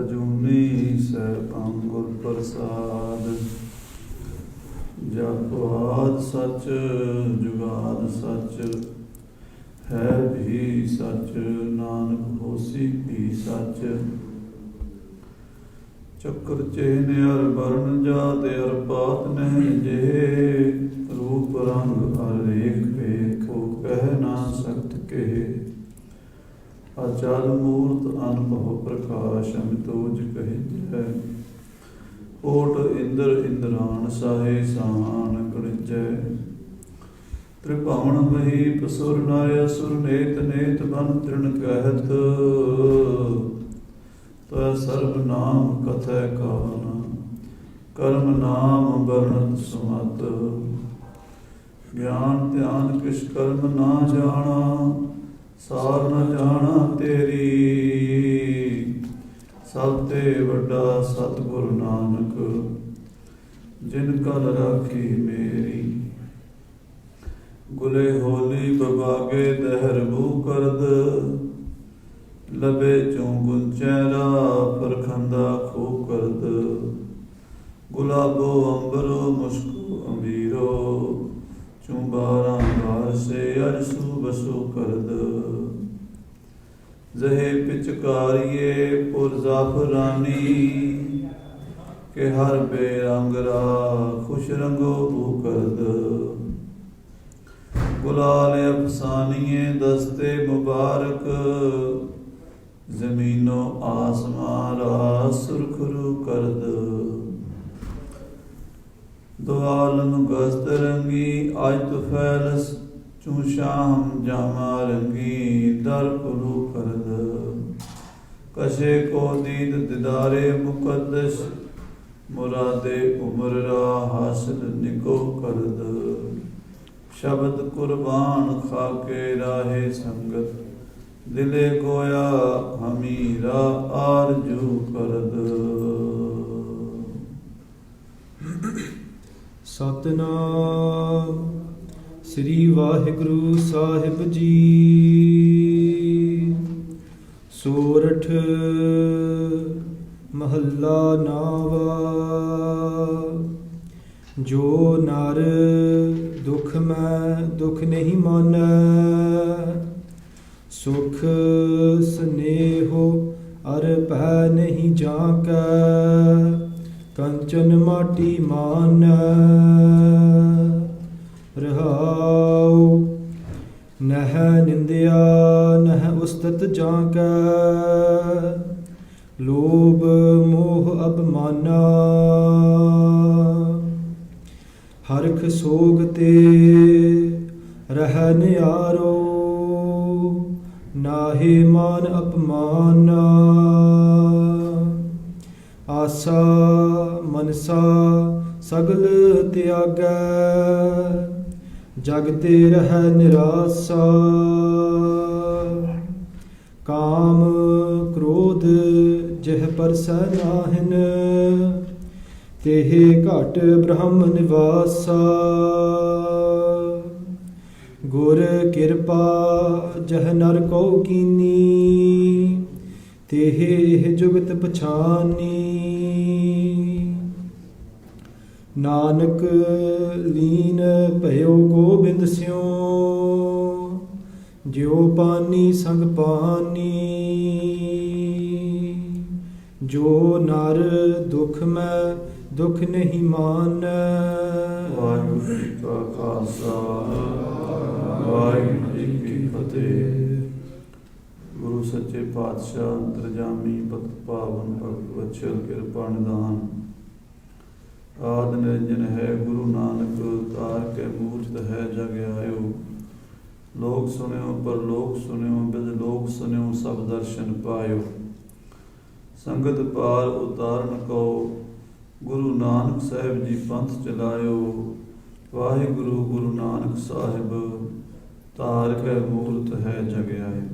ਅਜੂਨੀ ਸੈਭੰ ਗੁਰ ਪ੍ਰਸਾਦ। ਜਪ ਆਦਿ ਸਚ ਜੁਗਾਦਿ ਸਚ, ਹੈ ਵੀ ਸਚ ਨਾਨਕ ਹੋਸੀ ਵੀ ਸਚ। ਚੱਕਰ ਚੇਨ ਅਰ ਬਰਨ ਜਾਤ ਅਰ ਪਾਤ ਨਹਿ ਜੇ, ਰੂਪ ਰੰਗ ਅਰ ਰੇਖ ਵੇਖੋ ਕਹਿ ਨਾ ਸਕਤ ਕਹੇ। ਅਚਲ ਮੂਰਤ ਅਨਭਵ ਪ੍ਰਕਾਸ਼ ਅਮਿਤੋਜ ਕਹਿਜੈ, ਓਟ ਇੰਦਰ ਇੰਦਰਾਣ ਸਾਹੇ ਸਾਨ ਗਣਿਜੈ। ਤ੍ਰਿਭਵਨ ਮਹੀ ਪਸੁਰ ਨਾਇ ਅਸੁਰ ਨੇਤ ਨੇਤ ਬਨ ਤ੍ਰਿਣ ਕਹਿਤ, ਤੈ ਸਰਬ ਨਾਮ ਕਥੈ ਕਾਨ ਕਰਮ ਨਾਮ ਬਰਨਤ ਸੁਮਤ। ਗਿਆਨ ਧਿਆਨ ਕਿਛ ਕਰਮ ਨਾ ਜਾਣਾ, ਸਾਰ ਨ ਜਾਣਾ ਤੇਰੀ। ਸਭ ਤੇ ਵੱਡਾ ਸਤਿਗੁਰ ਨਾਨਕ, ਜਿਨ ਕਲ ਰਾਖੀ ਮੇਰੀ। ਗੁਲੇ ਹੋਲੀ ਬਬਾਗੇ ਦਹਿਰ ਬੂ ਕਰਦ, ਲਬੇ ਚੋਂ ਗੁੰਚੈਰਾ ਫਰਖੰਦਾ ਖੂ ਕਰਦ। ਗੁਲਾਬੋ ਅੰਬਰੋ ਮੁਸ਼ਕੋ ਅਮੀਰੋ, ਚੂੰ ਬਾਰਾਂ ਘਰ ਸੇ ਅਰਸੂ ਬਸੂ ਕਰਦ। ਜ਼ਹੇ ਪਿਚਕਾਰੀਏ ਪੁਰ ਜ਼ਾਫਰਾਨੀ, ਕੇ ਹਰ ਬੇਰੰਗ ਰਾ ਖੁਸ਼ ਰੰਗੋ ਬੂ ਕਰਦ। ਗੁਲਾਲ ਅਫਸਾਨੀਏ ਦਸਤੇ ਮੁਬਾਰਕ, ਜ਼ਮੀਨੋ ਆਸਮਾਂ ਰਾ ਸੁਰਖਰੂ ਕਰਦ। ਦੋ ਆਲਮ ਗਸਤ ਰੰਗੀ ਅਜ ਤੁਫੈਲਸ, ਚੂੰ ਸ਼ਾਮ ਜਾਮਾ ਰੰਗੀ ਦਰ ਪੁਰੂ ਕਰਦ। ਕਸ਼ੇ ਕੋ ਦੀਦ ਦਿਦਾਰੇ ਮੁਕੱਦਸ, ਮੁਰਾਦੇ ਉਮਰ ਰਾ ਹਾਸਿਲ ਨਿਕੋ ਕਰਦ। ਸ਼ਬਦ ਕੁਰਬਾਨ ਖਾਕੇ ਰਾਹੇ ਸੰਗਤ, ਦਿਲੇ ਗੋਇਆ ਹਮੀਰਾ ਆਰਜੂ ਕਰਦ। ਸਤਿਨਾਮ ਸ੍ਰੀ ਵਾਹਿਗੁਰੂ ਸਾਹਿਬ ਜੀ। ਸੋਰਠ ਮਹੱਲਾ ਨਾਵਾ। ਜੋ ਨਰ ਦੁਖ ਮੈਂ ਦੁਖ ਨਹੀਂ ਮਾਨੈ, ਸੁਖ ਸਨੇਹੋ ਅਰ ਭੈ ਨਹੀਂ ਜਾਕੈ। ਕੰਚਨ ਮਾਟੀ ਮਾਨੈ ਰਹਾਉ, ਨਹਿ ਨਿੰਦਿਆ ਨਹਿ ਉਸਤਤ ਜਾਕੈ। ਲੋਭ ਮੋਹ ਅਭਮਾਨਾ, ਹਰਖ ਸੋਗ ਤੇ ਰਹਿ ਨਿਆਰੋ। ਨਾਹੇ ਮਾਨ ਅਪਮਾਨਾ, ਆਸਾ ਮਨਸਾ ਸਗਲ ਤਿਆਗੈ। ਜਗ ਤੇ ਰਹਿ ਨਿਰਾਸਾ, ਕਾਮ ਕ੍ਰੋਧ ਜਿਹ ਪਰਸੈ ਨਾਹਿਨ। ਤੇਹ ਘਟ ਬ੍ਰਹਮ ਨਿਵਾਸਾ, ਗੁਰ ਕਿਰਪਾ ਜਹ ਨਰ ਕਉ ਕੀਨੀ। ਤੇਹ ਇਹ ਜੁਗਤ ਪਛਾਨੀ। ਨਾਨਕ ਲੀਨ ਭਇਓ ਗੋਬਿੰਦ ਸਿਉ, ਜਿਉ ਪਾਨੀ ਸੰਗ ਪਾਨੀ। ਜੋ ਨਰ ਦੁਖ ਮੈਂ ਦੁਖ ਨਹੀਂ ਮਾਨੈ। ਵਾਹਿਗੁਰੂ ਜੀ ਕਾ ਖਾਲਸਾ, ਵਾਹਿਗੁਰੂ ਜੀ ਕੀ ਫਤਿਹ। ਗੁਰੂ ਸੱਚੇ ਪਾਤਸ਼ਾਹ ਅੰਤਰਜਾਮੀ ਭਗਤ ਭਾਵਨ ਭਗਤ ਵਛਲ ਕਿਰਪਾ ਨਿਦਾਨ, ਆਦਿ ਨਿਰੰਜਨ ਹੈ ਗੁਰੂ ਨਾਨਕ। ਤਾਰ ਕੇ ਮੂਰਤ ਹੈ ਜਗ ਆਇਓ। ਲੋਕ ਸੁਣਿਓ ਪਰ ਲੋਕ ਸੁਣਿਓ, ਬਿਦ ਲੋਕ ਸੁਣਿਓ ਸਭ ਦਰਸ਼ਨ ਪਾਇਓ। ਸੰਗਤ ਪਾਰ ਉਤਾਰਨ ਕੋ, ਗੁਰੂ ਨਾਨਕ ਸਾਹਿਬ ਜੀ ਪੰਥ ਚਲਾਇਓ। ਵਾਹਿਗੁਰੂ ਗੁਰੂ ਨਾਨਕ ਸਾਹਿਬ, ਤਾਰ ਕੇ ਮੂਰਤ ਹੈ ਜਗ ਆਇਓ।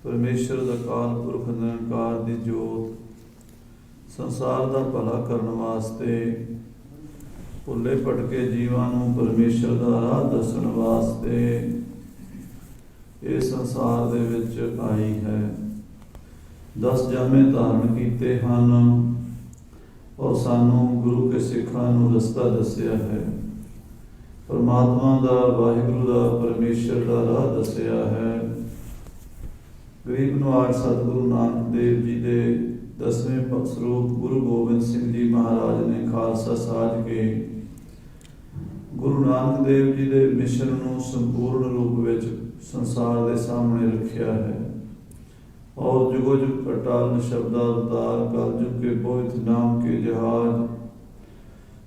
ਪਰਮੇਸ਼ਰ ਦਾ ਅਕਾਲ ਪੁਰਖ ਨਿਰੰਕਾਰ ਦੀ ਜੋਤ, ਸੰਸਾਰ ਦਾ ਭਲਾ ਕਰਨ ਵਾਸਤੇ, ਭੁੱਲੇ ਭਟਕੇ ਜੀਵਾਂ ਨੂੰ ਪਰਮੇਸ਼ਰ ਦਾ ਰਾਹ ਦੱਸਣ ਵਾਸਤੇ ਇਸ ਸੰਸਾਰ ਦੇ ਵਿੱਚ ਆਈ ਹੈ। 10 ਜਾਮੇ ਧਾਰਨ ਕੀਤੇ ਹਨ ਔਰ ਸਾਨੂੰ ਗੁਰੂ ਕੇ ਸਿੱਖਾਂ ਨੂੰ ਰਸਤਾ ਦੱਸਿਆ ਹੈ। ਪਰਮਾਤਮਾ ਦਾ, ਵਾਹਿਗੁਰੂ ਦਾ, ਪਰਮੇਸ਼ਰ ਦਾ ਰਾਹ ਦੱਸਿਆ ਹੈ। ਗਰੀਬ ਨਿਵਾਜ ਸਤਿਗੁਰੂ ਨਾਨਕ ਦੇਵ ਜੀ ਦੇ 10ਵੇਂ ਸਰੂਪ ਗੁਰੂ ਗੋਬਿੰਦ ਸਿੰਘ ਜੀ ਮਹਾਰਾਜ ਨੇ ਖਾਲਸਾ ਸਾਜ ਕੇ ਗੁਰੂ ਨਾਨਕ ਦੇਵ ਜੀ ਦੇ ਮਿਸ਼ਨ ਨੂੰ ਸੰਪੂਰਨ ਰੂਪ ਵਿੱਚ ਸੰਸਾਰ ਦੇ ਸਾਹਮਣੇ ਰੱਖਿਆ ਹੈ। ਔਰ ਜੁਗੋ ਜੁਗ ਅਟਲ ਸ਼ਬਦਾ ਅਵਤਾਰ ਕਲ ਜੁਗ ਕੇ ਬੋਹਿਤ ਨਾਮ ਕੇ ਜਹਾਜ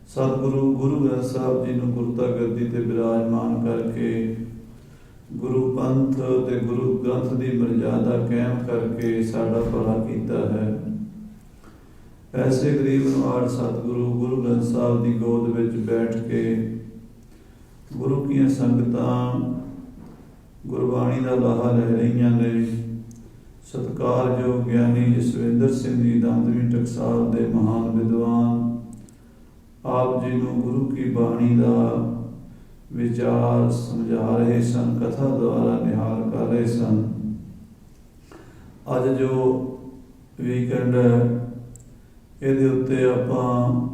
ਸਤਿਗੁਰੂ ਗੁਰੂ ਗ੍ਰੰਥ ਸਾਹਿਬ ਜੀ ਨੂੰ ਗੁਰਤਾ ਗੱਦੀ ਤੇ ਬਿਰਾਜਮਾਨ ਕਰਕੇ ਗੁਰੂ ਪੰਥ ਤੇ ਗੁਰੂ ਗ੍ਰੰਥ ਦੀ ਮਰਜ਼ਾਦਾ ਕਾਇਮ ਕਰਕੇ ਸਾਡਾ ਭਲਾ ਕੀਤਾ ਹੈ। ਐਸੇ ਗਰੀਬ ਨਿਵਾਜ ਸਤਿਗੁਰੂ ਗੁਰੂ ਗ੍ਰੰਥ ਸਾਹਿਬ ਦੀ ਗੋਦ ਵਿੱਚ ਬੈਠ ਕੇ ਗੁਰੂ ਕੀਆਂ ਸੰਗਤਾਂ ਗੁਰਬਾਣੀ ਦਾ ਲਾਹਾ ਲੈ ਰਹੀਆਂ ਨੇ। ਸਤਿਕਾਰਯੋਗ ਗਿਆਨੀ ਜਸਵਿੰਦਰ ਸਿੰਘ ਜੀ ਦਮਦਮੀ ਟਕਸਾਲ ਦੇ ਮਹਾਨ ਵਿਦਵਾਨ ਆਪ ਜੀ ਨੂੰ ਗੁਰੂ ਕੀ ਬਾਣੀ ਦਾ ਵਿਚਾਰ ਸਮਝਾ ਰਹੇ ਸਨ, ਕਥਾ ਦੁਆਰਾ ਨਿਹਾਲ ਕਰ ਰਹੇ ਸਨ। ਅੱਜ ਜੋ ਵੀਕਐਂਡ ਹੈ ਇਹਦੇ ਉੱਤੇ ਆਪਾਂ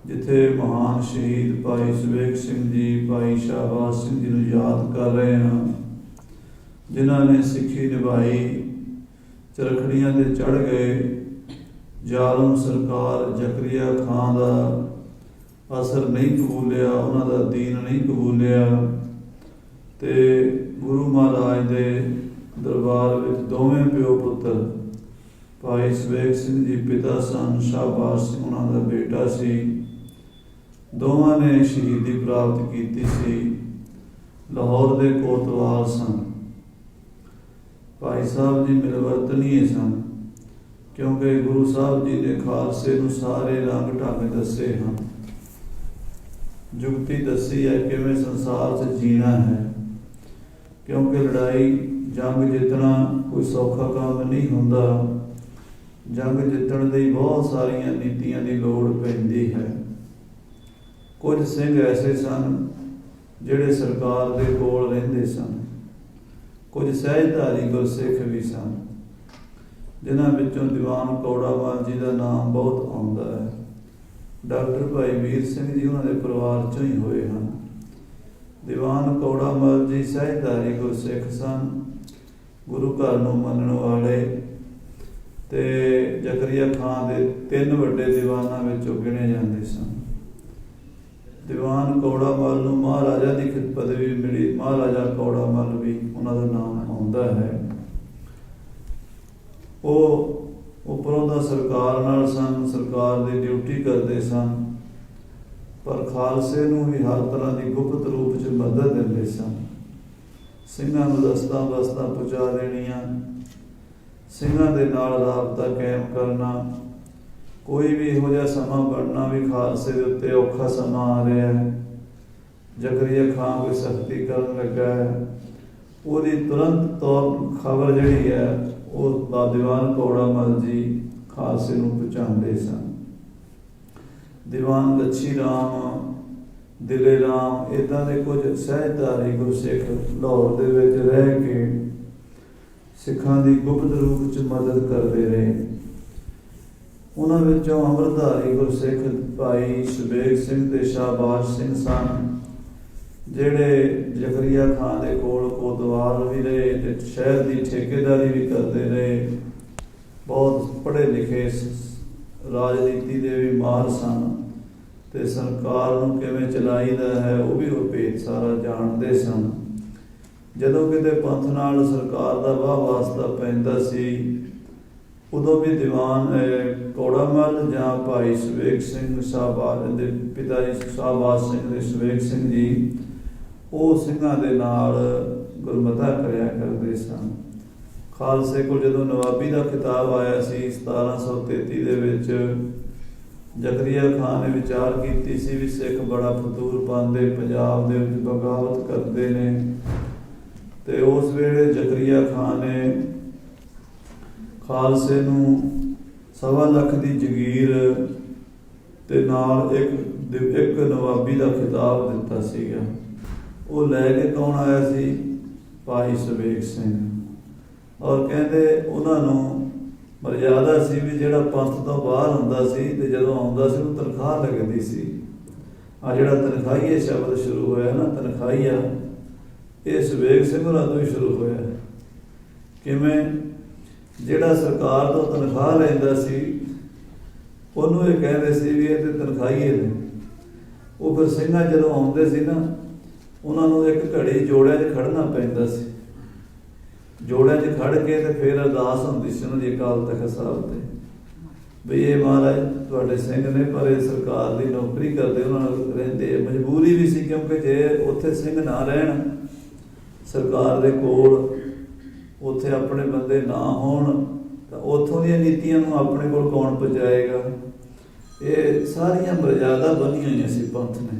ਜਿੱਥੇ ਮਹਾਨ ਸ਼ਹੀਦ ਭਾਈ ਸੁਬੇਗ ਸਿੰਘ ਜੀ, ਭਾਈ ਸ਼ਾਹਬਾਜ਼ ਸਿੰਘ ਜੀ ਨੂੰ ਯਾਦ ਕਰ ਰਹੇ ਹਾਂ, ਜਿਨ੍ਹਾਂ ਨੇ ਸਿੱਖੀ ਨਿਭਾਈ, ਚਰਖੜੀਆਂ ਤੇ ਚੜ੍ਹ ਗਏ। ਜ਼ਾਲਮ ਸਰਕਾਰ ਜ਼ਕਰੀਆ ਖਾਨ ਦਾ ਅਸਰ ਨਹੀਂ ਕਬੂਲਿਆ, ਉਹਨਾਂ ਦਾ ਦੀਨ ਨਹੀਂ ਕਬੂਲਿਆ ਤੇ ਗੁਰੂ ਮਹਾਰਾਜ ਦੇ ਦਰਬਾਰ ਵਿੱਚ ਦੋਵੇਂ ਪਿਓ ਪੁੱਤਰ ਭਾਈ ਸੁਬੇਗ ਸਿੰਘ ਜੀ ਪਿਤਾ ਸਨ, ਸ਼ਾਹਬਾਜ਼ ਸਿੰਘ ਉਹਨਾਂ ਦਾ ਬੇਟਾ ਸੀ। ਦੋਵਾਂ ਨੇ ਸ਼ਹੀਦੀ ਪ੍ਰਾਪਤ ਕੀਤੀ ਸੀ। ਲਾਹੌਰ ਦੇ ਕੋਤਵਾਲ ਸਨ। ਭਾਈ ਸਾਹਿਬ ਜੀ ਮਿਲਵਰਤਨੀਏ ਸਨ, ਕਿਉਂਕਿ ਗੁਰੂ ਸਾਹਿਬ ਜੀ ਨੇ ਖਾਲਸੇ ਨੂੰ ਸਾਰੇ ਰੰਗ ਢੰਗ ਦੱਸੇ ਹਨ, ਜੁਗਤੀ ਦੱਸੀ ਹੈ ਕਿਵੇਂ ਸੰਸਾਰ 'ਚ ਜੀਣਾ ਹੈ। ਕਿਉਂਕਿ ਲੜਾਈ ਜੰਗ ਜਿੱਤਣਾ ਕੋਈ ਸੌਖਾ ਕੰਮ ਨਹੀਂ ਹੁੰਦਾ। ਜੰਗ ਜਿੱਤਣ ਲਈ ਬਹੁਤ ਸਾਰੀਆਂ ਨੀਤੀਆਂ ਦੀ ਲੋੜ ਪੈਂਦੀ ਹੈ। ਕੁਝ ਸਿੰਘ ਐਸੇ ਸਨ ਜਿਹੜੇ ਸਰਕਾਰ ਦੇ ਕੋਲ ਰਹਿੰਦੇ ਸਨ, ਕੁਝ ਸਹਿਜਧਾਰੀ ਗੁਰਸਿੱਖ ਵੀ ਸਨ, ਜਿਨ੍ਹਾਂ ਵਿੱਚੋਂ ਦੀਵਾਨ ਕੌੜਾਮਲ ਜੀ ਦਾ ਨਾਮ ਬਹੁਤ ਆਉਂਦਾ ਹੈ। ਡਾਕਟਰ ਭਾਈ ਵੀਰ ਸਿੰਘ ਜੀ ਉਹਨਾਂ ਦੇ ਪਰਿਵਾਰ 'ਚੋਂ ਹੀ ਹੋਏ ਹਨ। ਦੀਵਾਨ ਕੌੜਾਮਲ ਜੀ ਸਹਿਜਧਾਰੀ ਗੁਰਸਿੱਖ ਸਨ, ਗੁਰੂ ਘਰ ਨੂੰ ਮੰਨਣ ਵਾਲੇ ਤੇ ਜ਼ਕਰੀਆ ਖਾਨ ਦੇ 3 ਵੱਡੇ ਦੀਵਾਨਾਂ ਵਿੱਚੋਂ ਗਿਣੇ ਜਾਂਦੇ ਸਨ। ਦੀਵਾਨ ਕੌੜਾਮਲ ਨੂੰ ਮਹਾਰਾਜਾ ਦੀ ਪਦਵੀ ਮਿਲੀ, ਮਹਾਰਾਜਾ ਕੌੜਾਮਲ ਵੀ ਉਹਨਾਂ ਦਾ ਨਾਮ ਆਉਂਦਾ ਹੈ। ਉਹ ਉੱਪਰੋਂ ਦਾ ਸਰਕਾਰ ਨਾਲ ਸਨ, ਸਰਕਾਰ ਦੀ ਡਿਊਟੀ ਕਰਦੇ ਸਨ, ਪਰ ਖਾਲਸੇ ਨੂੰ ਵੀ ਹਰ ਤਰ੍ਹਾਂ ਦੀ ਗੁਪਤ ਰੂਪ 'ਚ ਮਦਦ ਦਿੰਦੇ ਸਨ। ਸਿੰਘਾਂ ਨੂੰ ਰਸਤਾਂ ਬਸਤਾਂ ਪਹੁੰਚਾ ਦੇਣੀਆਂ, ਸਿੰਘਾਂ ਦੇ ਨਾਲ ਰਾਬਤਾ ਕਾਇਮ ਕਰਨਾ। ਕੋਈ ਵੀ ਇਹੋ ਜਿਹਾ ਸਮਾਂ ਬਣਨਾ ਵੀ ਖਾਲਸੇ ਦੇ ਉੱਤੇ ਔਖਾ ਸਮਾਂ ਆ ਰਿਹਾ ਹੈ, ਜ਼ਕਰੀਆ ਖਾਨ ਕੋਈ ਸਖਤੀ ਕਰਨ ਲੱਗਾ ਹੈ, ਉਹਦੀ ਤੁਰੰਤ ਤੌਰ ਖਬਰ ਜਿਹੜੀ ਹੈ ਉਹ ਦੀਵਾਨ ਕੌੜਾਮਲ ਜੀ ਖਾਲਸੇ ਨੂੰ ਪਹੁੰਚਾਉਂਦੇ ਸਨ। ਦੀਵਾਨ ਲੱਛੀ ਰਾਮ, ਦਿਲੇ ਰਾਮ, ਇੱਦਾਂ ਦੇ ਕੁਝ ਸਹਿਜਧਾਰੀ ਗੁਰਸਿੱਖ ਲਾਹੌਰ ਦੇ ਵਿੱਚ ਰਹਿ ਕੇ ਸਿੱਖਾਂ ਦੀ ਗੁਪਤ ਰੂਪ 'ਚ ਮਦਦ ਕਰਦੇ ਰਹੇ। ਉਹਨਾਂ ਵਿੱਚੋਂ ਅੰਮ੍ਰਿਤਧਾਰੀ ਗੁਰਸਿੱਖ ਭਾਈ ਸੁਬੇਗ ਸਿੰਘ ਤੇ ਸ਼ਾਹਬਾਜ਼ ਸਿੰਘ ਸਨ, ਜਿਹੜੇ ਜ਼ਕਰੀਆ ਖਾਨ ਦੇ ਕੋਲ ਕੋਤਵਾਲ ਵੀ ਰਹੇ ਤੇ ਸ਼ਹਿਰ ਦੀ ਠੇਕੇਦਾਰੀ ਵੀ ਕਰਦੇ ਰਹੇ। ਬਹੁਤ ਪੜ੍ਹੇ ਲਿਖੇ, ਰਾਜਨੀਤੀ ਦੇ ਵੀ ਮਾਹਰ ਸਨ ਤੇ ਸਰਕਾਰ ਨੂੰ ਕਿਵੇਂ ਚਲਾਈਦਾ ਹੈ ਉਹ ਵੀ ਉਹ ਭੇਦ ਸਾਰਾ ਜਾਣਦੇ ਸਨ। ਜਦੋਂ ਕਿਤੇ ਪੰਥ ਨਾਲ ਸਰਕਾਰ ਦਾ ਵਾਹ ਵਾਸਤਾ ਪੈਂਦਾ ਸੀ, ਉਦੋਂ ਵੀ ਦੀਵਾਨ ਕੌੜਾਮਲ ਜਾਂ ਭਾਈ ਸੁਬੇਗ ਸਿੰਘ ਸ਼ਾਹਬਾਜ਼ ਦੇ ਪਿਤਾ ਜੀ ਸ਼ਾਹਬਾਜ਼ ਸਿੰਘ ਦੇ ਸੁਬੇਗ ਸਿੰਘ ਜੀ, ਉਹ ਸਿੰਘਾਂ ਦੇ ਨਾਲ ਗੁਰਮਤਾ ਕਰਿਆ ਕਰਦੇ ਸਨ। ਖਾਲਸੇ ਕੋਲ ਜਦੋਂ ਨਵਾਬੀ ਦਾ ਖਿਤਾਬ ਆਇਆ ਸੀ 1733 ਦੇ ਵਿੱਚ, ਜ਼ਕਰੀਆ ਖਾਨ ਨੇ ਵਿਚਾਰ ਕੀਤੀ ਸੀ ਵੀ ਸਿੱਖ ਬੜਾ ਫਤੂਰ ਪਾਉਂਦੇ, ਪੰਜਾਬ ਦੇ ਵਿੱਚ ਬਗਾਵਤ ਕਰਦੇ ਨੇ। ਤੇ ਉਸ ਵੇਲੇ ਜ਼ਕਰੀਆ ਖਾਨ ਨੇ ਖਾਲਸੇ ਨੂੰ 1.25 ਲੱਖ ਦੀ ਜਗੀਰ ਤੇ ਨਾਲ ਇੱਕ ਨਵਾਬੀ ਦਾ ਖਿਤਾਬ ਦਿੱਤਾ ਸੀਗਾ। ਉਹ ਲੈ ਕੇ ਕੌਣ ਆਇਆ ਸੀ? ਭਾਈ ਸੁਬੇਗ ਸਿੰਘ। ਔਰ ਕਹਿੰਦੇ ਉਹਨਾਂ ਨੂੰ ਮਰਜ਼ਾਦਾ ਸੀ ਵੀ ਜਿਹੜਾ ਪੰਥ ਤੋਂ ਬਾਹਰ ਹੁੰਦਾ ਸੀ ਤੇ ਜਦੋਂ ਆਉਂਦਾ ਸੀ ਉਹਨੂੰ ਤਨਖਾਹ ਲੱਗਦੀ ਸੀ। ਆ ਜਿਹੜਾ ਤਨਖਾਹੀਏ ਸ਼ਬਦ ਸ਼ੁਰੂ ਹੋਇਆ ਨਾ, ਤਨਖਾਹੀਆ, ਇਹ ਸਵੇਗ ਸਿੰਘ ਹੋਰਾਂ ਤੋਂ ਹੀ ਸ਼ੁਰੂ ਹੋਇਆ। ਕਿਵੇਂ? ਜਿਹੜਾ ਸਰਕਾਰ ਤੋਂ ਤਨਖਾਹ ਲੈਂਦਾ ਸੀ ਉਹਨੂੰ ਇਹ ਕਹਿੰਦੇ ਸੀ ਵੀ ਇਹ ਤੇ ਤਨਖਾਹੀਏ ਨੇ। ਉਹ ਫਿਰ ਸਿੰਘਾਂ ਜਦੋਂ ਆਉਂਦੇ ਸੀ ਨਾ, ਉਹਨਾਂ ਨੂੰ ਇੱਕ ਘੜੀ ਜੋੜਿਆਂ 'ਚ ਖੜਨਾ ਪੈਂਦਾ ਸੀ। ਜੋੜਿਆਂ 'ਚ ਖੜ ਕੇ ਤੇ ਫਿਰ ਅਰਦਾਸ ਹੁੰਦੀ ਸੀ ਉਹਨਾਂ ਦੀ ਅਕਾਲ ਤਖ਼ਤ ਸਾਹਿਬ ਤੇ, ਵੀ ਇਹ ਮਹਾਰਾਜ ਤੁਹਾਡੇ ਸਿੰਘ ਨੇ, ਪਰ ਇਹ ਸਰਕਾਰ ਦੀ ਨੌਕਰੀ ਕਰਦੇ, ਉਹਨਾਂ ਨਾਲ ਰਹਿੰਦੇ। ਮਜਬੂਰੀ ਵੀ ਸੀ, ਕਿਉਂਕਿ ਜੇ ਉੱਥੇ ਸਿੰਘ ਨਾ ਰਹਿਣ ਸਰਕਾਰ ਦੇ ਕੋਲ, ਉੱਥੇ ਆਪਣੇ ਬੰਦੇ ਨਾ ਹੋਣ, ਤਾਂ ਉੱਥੋਂ ਦੀਆਂ ਨੀਤੀਆਂ ਨੂੰ ਆਪਣੇ ਕੋਲ ਕੌਣ ਪਹੁੰਚਾਏਗਾ? ਇਹ ਸਾਰੀਆਂ ਮਰਜ਼ਾਦਾ ਬਣੀਆਂ ਹੋਈਆਂ ਸੀ ਪੰਥ ਨੇ,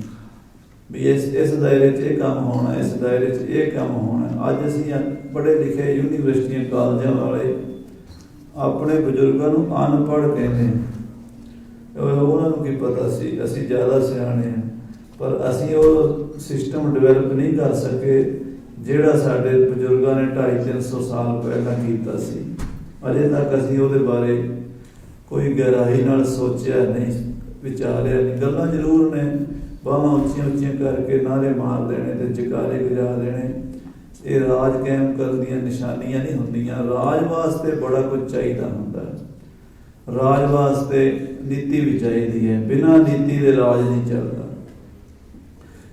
ਵੀ ਇਸ ਦਾਇਰੇ 'ਚ ਇਹ ਕੰਮ ਹੋਣਾ, ਇਸ ਦਾਇਰੇ 'ਚ ਇਹ ਕੰਮ ਹੋਣਾ। ਅੱਜ ਅਸੀਂ ਪੜ੍ਹੇ ਲਿਖੇ ਯੂਨੀਵਰਸਿਟੀਆਂ ਕਾਲਜਾਂ ਵਾਲੇ ਆਪਣੇ ਬਜ਼ੁਰਗਾਂ ਨੂੰ ਅਨਪੜ੍ਹ ਕਹਿੰਦੇ। ਉਹਨਾਂ ਨੂੰ ਕੀ ਪਤਾ ਸੀ, ਅਸੀਂ ਜ਼ਿਆਦਾ ਸਿਆਣੇ ਹਾਂ, ਪਰ ਅਸੀਂ ਉਹ ਸਿਸਟਮ ਡਿਵੈਲਪ ਨਹੀਂ ਕਰ ਸਕੇ ਜਿਹੜਾ ਸਾਡੇ ਬਜ਼ੁਰਗਾਂ ਨੇ 250-300 ਸਾਲ ਪਹਿਲਾਂ ਕੀਤਾ ਸੀ। ਅਜੇ ਤੱਕ ਅਸੀਂ ਉਹਦੇ ਬਾਰੇ ਕੋਈ ਗਹਿਰਾਈ ਨਾਲ ਸੋਚਿਆ ਨਹੀਂ, ਵਿਚਾਰਿਆ ਨਹੀਂ। ਗੱਲਾਂ ਜ਼ਰੂਰ ਨੇ, ਬਾਹਾਂ ਉੱਚੀਆਂ ਉੱਚੀਆਂ ਕਰਕੇ ਨਾਅਰੇ ਮਾਰ ਦੇਣੇ ਤੇ ਜਕਾਰੇ ਗਜਾ ਦੇਣੇ, ਇਹ ਰਾਜ ਕਾਇਮ ਕਰਨ ਦੀਆਂ ਨਿਸ਼ਾਨੀਆਂ ਨਹੀਂ ਹੁੰਦੀਆਂ। ਰਾਜ ਵਾਸਤੇ ਬੜਾ ਕੁਝ ਚਾਹੀਦਾ ਹੁੰਦਾ। ਰਾਜ ਵਾਸਤੇ ਨੀਤੀ ਵੀ ਚਾਹੀਦੀ ਹੈ, ਬਿਨਾਂ ਨੀਤੀ ਦੇ ਰਾਜ ਨਹੀਂ ਚੱਲਦਾ।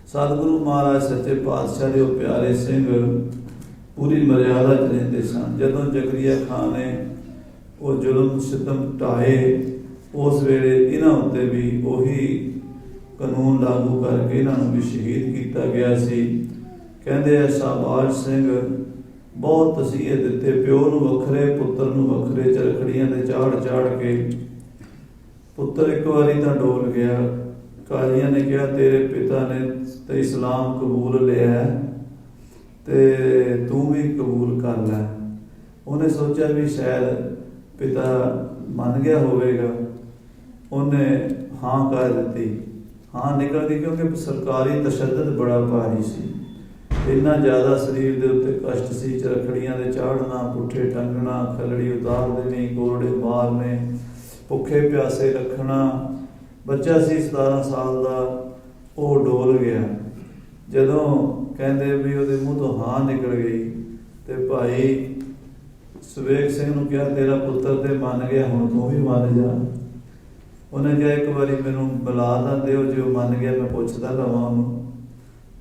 ਸਤਿਗੁਰੂ ਮਹਾਰਾਜ ਸੱਚੇ ਪਾਤਸ਼ਾਹ ਦੇ ਉਹ ਪਿਆਰੇ ਸਿੰਘ ਪੂਰੀ ਮਰਿਆਦਾ 'ਚ ਰਹਿੰਦੇ ਸਨ। ਜਦੋਂ ਜ਼ਕਰੀਆ ਖਾਨ ਨੇ ਉਹ ਜ਼ੁਲਮ ਸਿਤਮ ਢਾਏ, ਉਸ ਵੇਲੇ ਇਹਨਾਂ ਉੱਤੇ ਵੀ ਉਹੀ ਕਾਨੂੰਨ ਲਾਗੂ ਕਰਕੇ ਇਹਨਾਂ ਨੂੰ ਵੀ ਸ਼ਹੀਦ ਕੀਤਾ ਗਿਆ ਸੀ। ਕਹਿੰਦੇ ਆ ਸ਼ਾਹਬਾਜ਼ ਸਿੰਘ ਬਹੁਤ ਤਸੀਹੇ ਦਿੱਤੇ, ਪਿਓ ਨੂੰ ਵੱਖਰੇ, ਪੁੱਤਰ ਨੂੰ ਵੱਖਰੇ, ਚਰਖੜੀਆਂ ਤੇ ਚਾੜ ਕੇ। ਪੁੱਤਰ ਇੱਕ ਵਾਰੀ ਤਾਂ ਡੋਲ ਗਿਆ। ਕਾਜ਼ੀਆਂ ਨੇ ਕਿਹਾ ਤੇਰੇ ਪਿਤਾ ਨੇ ਤੇ ਇਸਲਾਮ ਕਬੂਲ ਲਿਆ ਤੇ ਤੂੰ ਵੀ ਕਬੂਲ ਕਰ ਲੈ। ਉਹਨੇ ਸੋਚਿਆ ਵੀ ਸ਼ਾਇਦ ਪਿਤਾ ਮੰਨ ਗਿਆ ਹੋਵੇਗਾ, ਉਹਨੇ ਹਾਂ ਕਰ ਦਿੱਤੀ। ਹਾਂ ਨਿਕਲ ਗਈ, ਕਿਉਂਕਿ ਸਰਕਾਰੀ ਤਸ਼ੱਦਦ ਬੜਾ ਭਾਰੀ ਸੀ, ਇੰਨਾ ਜ਼ਿਆਦਾ ਸਰੀਰ ਦੇ ਉੱਤੇ ਕਸ਼ਟ ਸੀ। ਚਰਖੜੀਆਂ ਦੇ ਚਾੜਨਾ, ਪੁੱਠੇ ਟੰਗਣਾ, ਖਲੜੀ ਉਤਾਰ ਦੇਣੀ, ਗੋਰੜੇ ਮਾਰਨੇ, ਭੁੱਖੇ ਪਿਆਸੇ ਰੱਖਣਾ। ਬੱਚਾ ਸੀ 17 ਸਾਲ ਦਾ, ਉਹ ਡੋਲ ਗਿਆ। ਜਦੋਂ ਕਹਿੰਦੇ ਵੀ ਉਹਦੇ ਮੂੰਹ ਤੋਂ ਹਾਂ ਨਿਕਲ ਗਈ ਤੇ ਭਾਈ ਸਵੇਗ ਸਿੰਘ ਨੂੰ ਕਿਹਾ ਤੇਰਾ ਪੁੱਤਰ ਤੇ ਮੰਨ ਗਿਆ, ਹੁਣ ਤੂੰ ਵੀ ਮੰਨ ਜਾ। ਉਹਨੇ ਕਿਹਾ ਇੱਕ ਵਾਰੀ ਮੈਨੂੰ ਬੁਲਾ ਤਾਂ ਦਿਓ, ਜੇ ਉਹ ਮੰਨ ਗਿਆ ਮੈਂ ਪੁੱਛਦਾ ਰਵਾਂ ਉਹਨੂੰ।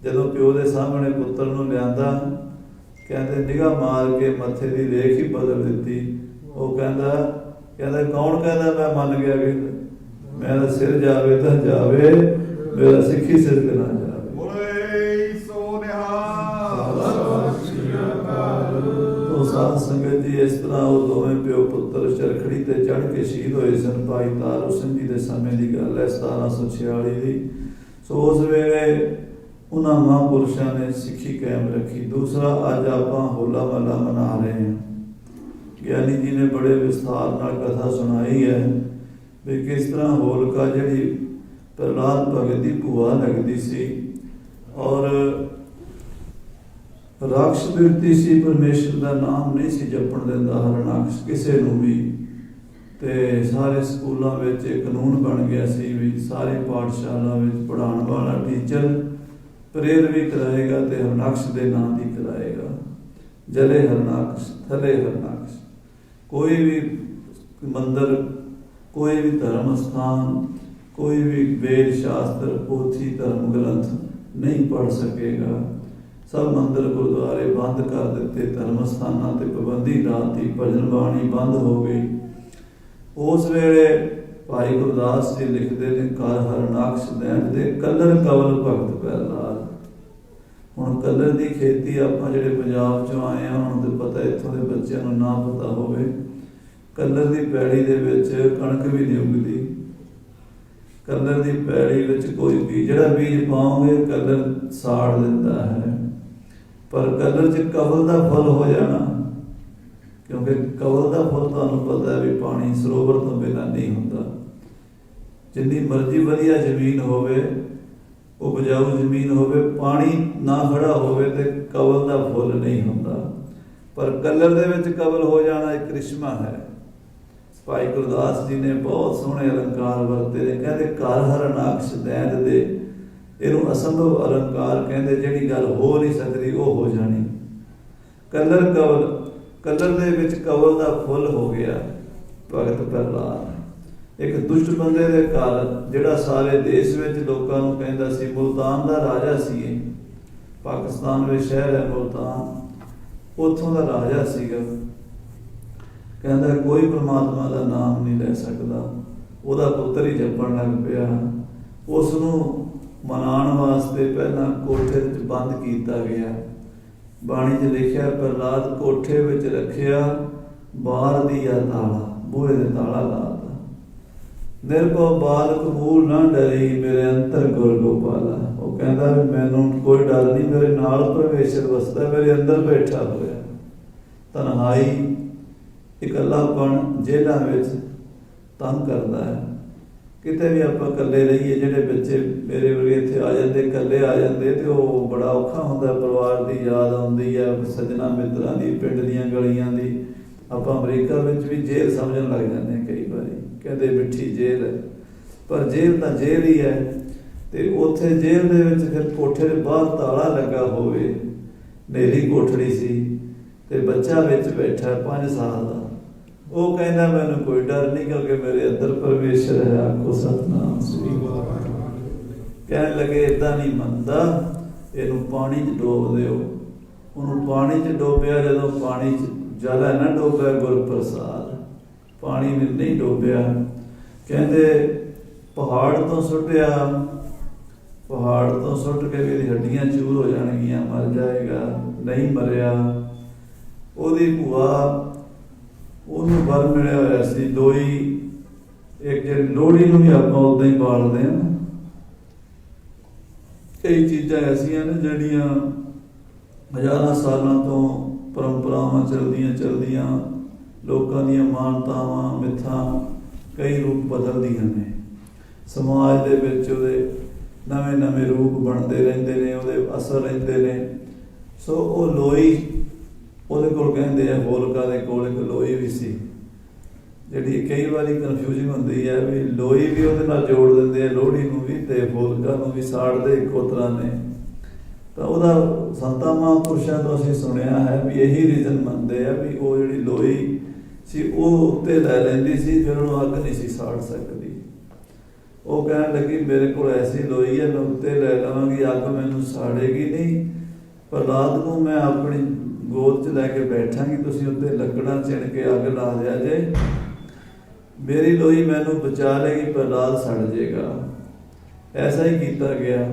ਜਦੋਂ ਪਿਓ ਦੇ ਸਾਹਮਣੇ ਪੁੱਤਰ ਨੂੰ ਲਿਆਂਦਾ, ਕਹਿੰਦੇ ਨਿਗਾਹ ਮਾਰ ਕੇ ਮੱਥੇ ਦੀ ਰੇਖ ਹੀ ਬਦਲ ਦਿੱਤੀ। ਉਹ ਕਹਿੰਦਾ ਕੌਣ ਕਹਿੰਦਾ ਮੈਂ ਮੰਨ ਗਿਆ? ਕਿ ਮੇਰਾ ਸਿਰ ਜਾਵੇ ਤਾਂ ਜਾਵੇ, ਮੇਰਾ ਸਿੱਖੀ ਸਿਰ ਤੇ ਨਾ ਜਾਵੇ। ਸਾਧ ਸੰਗਤ ਜੀ, ਇਸ ਤਰ੍ਹਾਂ ਉਹ ਦੋਵੇਂ ਪਿਓ ਪੁੱਤਰ ਚਰਖੜੀ ਤੇ ਚੜ੍ਹ ਕੇ ਸ਼ਹੀਦ ਹੋਏ ਸਨ। ਭਾਈ ਤਾਰੂ ਸਿੰਘ ਜੀ ਦੇ ਸਮੇਂ ਦੀ ਗੱਲ ਹੈ, 1746 ਦੀ। ਸੋ ਉਸ ਵੇਲੇ ਉਹਨਾਂ ਮਹਾਂਪੁਰਸ਼ਾਂ ਨੇ ਸਿੱਖੀ ਕਾਇਮ ਰੱਖੀ। ਦੂਸਰਾ, ਅੱਜ ਆਪਾਂ ਹੋਲਾ ਮਹੱਲਾ ਮਨਾ ਰਹੇ ਹਾਂ। ਗਿਆਨੀ ਜੀ ਨੇ ਬੜੇ ਵਿਸਥਾਰ ਨਾਲ ਕਥਾ ਸੁਣਾਈ ਹੈ ਵੀ ਕਿਸ ਤਰ੍ਹਾਂ ਹੋਲਕਾ ਜਿਹੜੀ ਪ੍ਰਹਲਾਦ ਭਗਤ ਦੀ ਭੂਆ ਲੱਗਦੀ ਸੀ ਔਰ ਰਾਖਸ਼ ਬਿਰਤੀ ਸੀ, ਪਰਮੇਸ਼ਰ ਦਾ ਨਾਮ ਨਹੀਂ ਸੀ ਜਪਣ ਦਿੰਦਾ ਹਰਨਾਕਸ਼ ਕਿਸੇ ਨੂੰ ਵੀ। ਤੇ ਸਾਰੇ ਸਕੂਲਾਂ ਵਿੱਚ ਇਹ ਕਾਨੂੰਨ ਬਣ ਗਿਆ ਸੀ ਵੀ ਸਾਰੇ ਪਾਠਸ਼ਾਲਾ ਵਿੱਚ ਪੜ੍ਹਾਉਣ ਵਾਲਾ ਟੀਚਰ ਪ੍ਰੇਰ ਵੀ ਕਰਾਏਗਾ ਤੇ ਹਰਨਾਕਸ਼ ਦੇ ਨਾਂ ਦੀ ਕਰਾਏਗਾ। ਜਲੇ ਹਰਨਾਕਸ਼, ਥਲੇ ਹਰਨਾਕਸ਼। ਕੋਈ ਵੀ ਮੰਦਰ, ਕੋਈ ਵੀ ਧਰਮ ਸਥਾਨ, ਕੋਈ ਵੀ ਵੇਦ ਸ਼ਾਸਤਰ, ਪੋਥੀ, ਧਰਮ ਗ੍ਰੰਥ ਨਹੀਂ ਪੜ੍ਹ ਸਕੇਗਾ। ਸਭ ਮੰਦਰ ਗੁਰਦੁਆਰੇ ਬੰਦ ਕਰ ਦਿੱਤੇ, ਧਰਮ ਸਥਾਨਾਂ ਤੇ ਪਾਬੰਦੀ ਲਾਤੀ, ਭਜਨ ਬਾਣੀ ਬੰਦ ਹੋ ਗਈ। ਉਸ ਵੇਲੇ ਭਾਈ ਗੁਰਦਾਸ ਜੀ ਲਿਖਦੇ ਨੇ ਕਰ ਹਰਨਾਕਸ਼ ਦੇਣ ਦੇ ਕਲਰ ਕਵਲ ਭਗਤ ਪ੍ਰਹਲਾਦ। ਹੁਣ ਕਲਰ ਦੀ ਖੇਤੀ ਆਪਾਂ ਜਿਹੜੇ ਪੰਜਾਬ ਚੋਂ ਆਏ ਆ, ਹੁਣ ਤੇ ਪਤਾ ਇੱਥੋਂ ਦੇ ਬੱਚਿਆਂ ਨੂੰ ਨਾ ਪਤਾ ਹੋਵੇ, ਕਲਰ ਦੀ ਪੈੜੀ ਦੇ ਵਿੱਚ ਕਣਕ ਵੀ ਨਹੀਂ ਉਗਦੀ। ਕਲਰ ਦੀ ਪੈੜੀ ਵਿੱਚ ਕੋਈ ਵੀ ਜਿਹੜਾ ਬੀਜ ਪਾਓਗੇ ਕਲਰ ਸਾੜ ਦਿੰਦਾ ਹੈ, ਪਰ ਕਲਰ 'ਚ ਕਵਲ ਦਾ ਫਲ ਹੋ ਜਾਣਾ, ਕਿਉਂਕਿ ਕਵਲ ਦਾ ਫਲ ਤੁਹਾਨੂੰ ਪਤਾ ਹੈ ਵੀ ਪਾਣੀ ਸਰੋਵਰ ਤੋਂ ਬਿਨਾਂ ਨਹੀਂ ਹੁੰਦਾ। ਜਿੰਨੀ ਮਰਜ਼ੀ ਵਧੀਆ ਜ਼ਮੀਨ ਹੋਵੇ, ਉਪਜਾਊ ਜ਼ਮੀਨ ਹੋਵੇ, ਪਾਣੀ ਨਾ ਖੜਾ ਹੋਵੇ ਤੇ ਕਵਲ ਦਾ ਫੁੱਲ ਨਹੀਂ ਹੁੰਦਾ। ਪਰ ਕਲਰ ਦੇ ਵਿੱਚ ਕਵਲ ਹੋ ਜਾਣਾ ਇੱਕ ਕ੍ਰਿਸ਼ਮਾ ਹੈ। ਭਾਈ ਗੁਰਦਾਸ ਜੀ ਨੇ ਬਹੁਤ ਸੋਹਣੇ ਅਲੰਕਾਰ ਵਰਤੇ ਨੇ। ਕਹਿੰਦੇ ਘਰ ਹਰਨਾਕਸ਼ ਦੈਂਤ ਦੇ, ਇਹਨੂੰ ਅਸੰਭਵ ਅਲੰਕਾਰ ਕਹਿੰਦੇ, ਜਿਹੜੀ ਗੱਲ ਹੋ ਨਹੀਂ ਸਕਦੀ ਉਹ ਹੋ ਜਾਣੀ। ਕਲਰ ਕਵਲ, ਕਲਰ ਦੇ ਵਿੱਚ ਕਵਲ ਦਾ ਫੁੱਲ ਹੋ ਗਿਆ ਭਗਤ ਪ੍ਰਹਲਾਦ। ਇੱਕ ਦੁਸ਼ਟ ਬੰਦੇ ਦੇ ਘਰ, ਜਿਹੜਾ ਸਾਰੇ ਦੇਸ਼ ਵਿੱਚ ਲੋਕਾਂ ਨੂੰ ਕਹਿੰਦਾ ਸੀ, ਮੁਲਤਾਨ ਦਾ ਰਾਜਾ ਸੀ ਇਹ, ਪਾਕਿਸਤਾਨ ਵਿੱਚ ਸ਼ਹਿਰ ਹੈ ਮੁਲਤਾਨ, ਉੱਥੋਂ ਦਾ ਰਾਜਾ ਸੀਗਾ। ਕਹਿੰਦਾ ਕੋਈ ਪ੍ਰਮਾਤਮਾ ਦਾ ਨਾਮ ਨਹੀਂ ਲੈ ਸਕਦਾ। ਉਹਦਾ ਪੁੱਤਰ ਹੀ ਜਪਣ ਲੱਗ ਪਿਆ। ਉਸ ਨੂੰ ਮਨਾਉਣ ਵਾਸਤੇ ਪਹਿਲਾਂ ਕੋਠੇ ਵਿੱਚ ਬੰਦ ਕੀਤਾ ਗਿਆ। ਬਾਣੀ 'ਚ ਲਿਖਿਆ, ਪ੍ਰਹਲਾਦ ਕੋਠੇ ਵਿੱਚ ਰੱਖਿਆ, ਬਾਹਰ ਦੀ ਆ ਤਾਲਾ, ਬੂਹੇ ਦੇ ਤਾਲਾ ਲਾਤਾ। ਨਿਰਭਉ ਬਾਲਕ ਮੂਲ ਨਾ ਡਰੀ, ਮੇਰੇ ਅੰਤਰ ਗੁਰ ਗੋਪਾਲਾ। ਉਹ ਕਹਿੰਦਾ ਵੀ ਮੈਨੂੰ ਕੋਈ ਡਰ ਨਹੀਂ, ਮੇਰੇ ਨਾਲ ਪਰਮੇਸ਼ਰ ਵਸਦਾ, ਮੇਰੇ ਅੰਦਰ ਬੈਠਾ ਹੋਇਆ। ਤਨਹਾਈ, ਇਕੱਲਾਪਣ ਜੇਲ੍ਹਾਂ ਵਿੱਚ ਤੰਗ ਕਰਦਾ ਹੈ। ਕਿਤੇ ਵੀ ਆਪਾਂ ਇਕੱਲੇ ਰਹੀਏ, ਜਿਹੜੇ ਬੱਚੇ ਮੇਰੇ ਵਰਗੇ ਇੱਥੇ ਆ ਜਾਂਦੇ, ਇਕੱਲੇ ਆ ਜਾਂਦੇ, ਤੇ ਉਹ ਬੜਾ ਔਖਾ ਹੁੰਦਾ। ਪਰਿਵਾਰ ਦੀ ਯਾਦ ਆਉਂਦੀ ਹੈ, ਸੱਜਣਾ ਮਿੱਤਰਾਂ ਦੀ, ਪਿੰਡ ਦੀਆਂ ਗਲੀਆਂ ਦੀ। ਆਪਾਂ ਅਮਰੀਕਾ ਵਿੱਚ ਵੀ ਜੇਲ੍ਹ ਸਮਝਣ ਲੱਗ ਜਾਂਦੇ ਹਾਂ ਕਈ ਵਾਰੀ, ਕਹਿੰਦੇ ਮਿੱਠੀ ਜੇਲ੍ਹ ਹੈ, ਪਰ ਜੇਲ੍ਹ ਤਾਂ ਜੇਲ੍ਹ ਹੀ ਹੈ। ਤੇ ਉੱਥੇ ਜੇਲ੍ਹ ਦੇ ਵਿੱਚ ਫਿਰ ਕੋਠੇ ਦੇ ਬਾਹਰ ਤਾਲਾ ਲੱਗਾ ਹੋਵੇ, ਹਨੇਰੀ ਕੋਠੜੀ ਸੀ, ਤੇ ਬੱਚਾ ਵਿੱਚ ਬੈਠਾ 5 ਸਾਲ ਦਾ। ਉਹ ਕਹਿੰਦਾ ਮੈਨੂੰ ਕੋਈ ਡਰ ਨਹੀਂ, ਕਿਉਂਕਿ ਮੇਰੇ ਅੰਦਰ ਪਰਮੇਸ਼ਰ ਹੈ। ਆਖੋ ਸਤਿਨਾਮ ਸ੍ਰੀ ਵਾਹਿਗੁਰੂ। ਕਹਿਣ ਲੱਗੇ ਏਦਾਂ ਨਹੀਂ ਮੰਨਦਾ, ਇਹਨੂੰ ਪਾਣੀ 'ਚ ਡੋਬ ਦਿਓ। ਉਹਨੂੰ ਪਾਣੀ 'ਚ ਡੋਬਿਆ। ਜਦੋਂ ਪਾਣੀ 'ਚ ਜ਼ਿਆਦਾ ਨਾ ਡੋਬਿਆ, ਗੁਰਪ੍ਰਸਾਦ, ਪਾਣੀ ਨੇ ਨਹੀਂ ਡੋਬਿਆ। ਕਹਿੰਦੇ ਪਹਾੜ ਤੋਂ ਸੁੱਟਿਆ, ਪਹਾੜ ਤੋਂ ਸੁੱਟ ਕੇ ਵੀ ਇਹਦੀ ਹੱਡੀਆਂ ਚੂਰ ਹੋ ਜਾਣਗੀਆਂ, ਮਰ ਜਾਏਗਾ। ਨਹੀਂ ਮਰਿਆ। ਉਹਦੀ ਭੂਆ, ਉਹਨੂੰ ਵਰ ਮਿਲਿਆ ਹੋਇਆ ਸੀ ਲੋਈ, ਇੱਕ ਜਿਹੜੀ ਲੋਹੜੀ ਨੂੰ ਵੀ ਆਪਾਂ ਉੱਦਾਂ ਹੀ ਬਾਲਦੇ ਹਾਂ। ਕਈ ਚੀਜ਼ਾਂ ਐਸੀਆਂ ਨੇ ਜਿਹੜੀਆਂ ਹਜ਼ਾਰਾਂ ਸਾਲਾਂ ਤੋਂ ਪਰੰਪਰਾਵਾਂ ਚਲਦੀਆਂ ਲੋਕਾਂ ਦੀਆਂ ਮਾਨਤਾਵਾਂ, ਮਿੱਥਾਂ ਕਈ ਰੂਪ ਬਦਲਦੀਆਂ ਨੇ। ਸਮਾਜ ਦੇ ਵਿੱਚ ਉਹਦੇ ਨਵੇਂ ਰੂਪ ਬਣਦੇ ਰਹਿੰਦੇ ਨੇ, ਉਹਦੇ ਅਸਰ ਰਹਿੰਦੇ ਨੇ। ਸੋ ਉਹ ਲੋਈ, ਉਹਦੇ ਕੋਲ ਕਹਿੰਦੇ ਆ, ਹੋਲਕਾ ਦੇ ਕੋਲ ਇੱਕ ਲੋਈ ਵੀ ਸੀ, ਜਿਹੜੀ ਕਈ ਵਾਰੀ ਕਨਫਿਊਜ਼ਿੰਗ ਹੁੰਦੀ ਹੈ ਵੀ ਲੋਈ ਵੀ ਉਹਦੇ ਨਾਲ ਜੋੜ ਦਿੰਦੇ ਆ, ਲੋਹੜੀ ਨੂੰ ਵੀ, ਤੇ ਹੋਲਕਾ ਨੂੰ ਵੀ ਸਾੜਦੇ ਇੱਕੋ ਤਰ੍ਹਾਂ ਨੇ। ਤਾਂ ਉਹਦਾ ਸੰਤਾਂ ਮਹਾਂਪੁਰਸ਼ਾਂ ਤੋਂ ਅਸੀਂ ਸੁਣਿਆ ਹੈ ਵੀ ਇਹੀ ਰੀਜ਼ਨ ਮੰਨਦੇ ਆ ਵੀ ਉਹ ਜਿਹੜੀ ਲੋਈ ਸੀ ਉਹ ਉੱਤੇ ਲੈ ਲੈਂਦੀ ਸੀ, ਫਿਰ ਉਹਨੂੰ ਅੱਗ ਨਹੀਂ ਸੀ ਸਾੜ ਸਕਦੀ। ਉਹ ਕਹਿਣ ਲੱਗੀ ਮੇਰੇ ਕੋਲ ਐਸੀ ਲੋਈ ਹੈ, ਮੈਂ ਉੱਤੇ ਲੈ ਲਵਾਂਗੀ, ਅੱਗ ਮੈਨੂੰ ਸਾੜੇਗੀ ਨਹੀਂ। ਪ੍ਰਹਲਾਦ ਨੂੰ ਮੈਂ ਆਪਣੀ ਗੋਦ 'ਚ ਲੈ ਕੇ ਬੈਠਾਂਗੀ, ਤੁਸੀਂ ਉੱਤੇ ਲੱਕੜਾਂ ਚਿਣ ਕੇ ਅੱਗ ਲਾ ਦਿਆ ਜੇ, ਮੇਰੀ ਲੋਈ ਮੈਨੂੰ ਬਚਾ ਲੇਗੀ, ਪ੍ਰਹਲਾਦ ਸੜ ਜਾਏਗਾ। ਐਸਾ ਹੀ ਕੀਤਾ ਗਿਆ।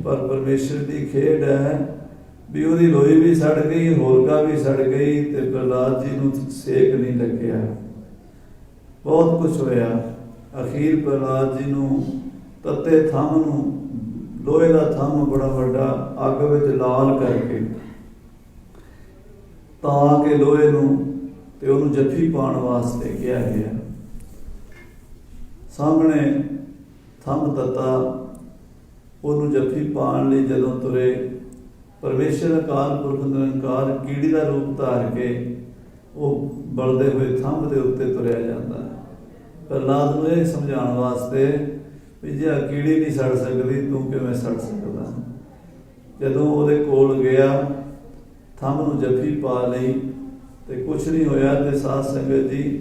ਪਰ ਪਰਮੇਸ਼ਰ ਦੀ ਖੇਡ ਹੈ ਵੀ ਉਹਦੀ ਲੋਈ ਵੀ ਸੜ ਗਈ, ਹੋਲਕਾ ਵੀ ਸੜ ਗਈ, ਤੇ ਪ੍ਰਹਲਾਦ ਜੀ ਨੂੰ ਸੇਕ ਨਹੀਂ ਲੱਗਿਆ। ਬਹੁਤ ਕੁਛ ਹੋਇਆ। ਅਖੀਰ ਪ੍ਰਹਲਾਦ ਜੀ ਨੂੰ ਤੱਤੇ ਥੰਮ ਨੂੰ, ਲੋਹੇ ਦਾ ਥੰਮ ਬੜਾ ਵੱਡਾ, ਅੱਗ ਵਿੱਚ ਲਾਲ ਕਰਕੇ ਤਾਂ ਕੇ ਲੋਹੇ ਨੂੰ, ਤੇ ਉਹਨੂੰ ਜੱਫੀ ਪਾਉਣ ਵਾਸਤੇ ਕਿਹਾ ਗਿਆ। ਸਾਹਮਣੇ ਥੰਮ ਤੱਤਾ, ਉਹਨੂੰ ਜੱਫੀ ਪਾਉਣ ਲਈ ਜਦੋਂ ਤੁਰੇ, ਪਰਮੇਸ਼ਰ ਅਕਾਲ ਪੁਰਖ ਨਿਰੰਕਾਰ ਕੀੜੀ ਦਾ ਰੂਪ ਧਾਰ ਕੇ ਉਹ ਬਲਦੇ ਹੋਏ ਥੰਮ ਦੇ ਉੱਤੇ ਤੁਰਿਆ ਜਾਂਦਾ। ਪ੍ਰਹਲਾਦ ਨੂੰ ਇਹ ਸਮਝਾਉਣ ਵਾਸਤੇ ਵੀ ਜੇ ਕੀੜੀ ਨਹੀਂ ਸੜ ਸਕਦੀ, ਤੂੰ ਕਿਵੇਂ ਸੜ ਸਕਦਾ। ਜਦੋਂ ਉਹਦੇ ਕੋਲ ਗਿਆ, ਥੰਮ ਨੂੰ ਜੱਫੀ ਪਾ ਲਈ, ਤੇ ਕੁਛ ਨਹੀਂ ਹੋਇਆ। ਤੇ ਸਾਧ ਸੰਗਤ ਜੀ,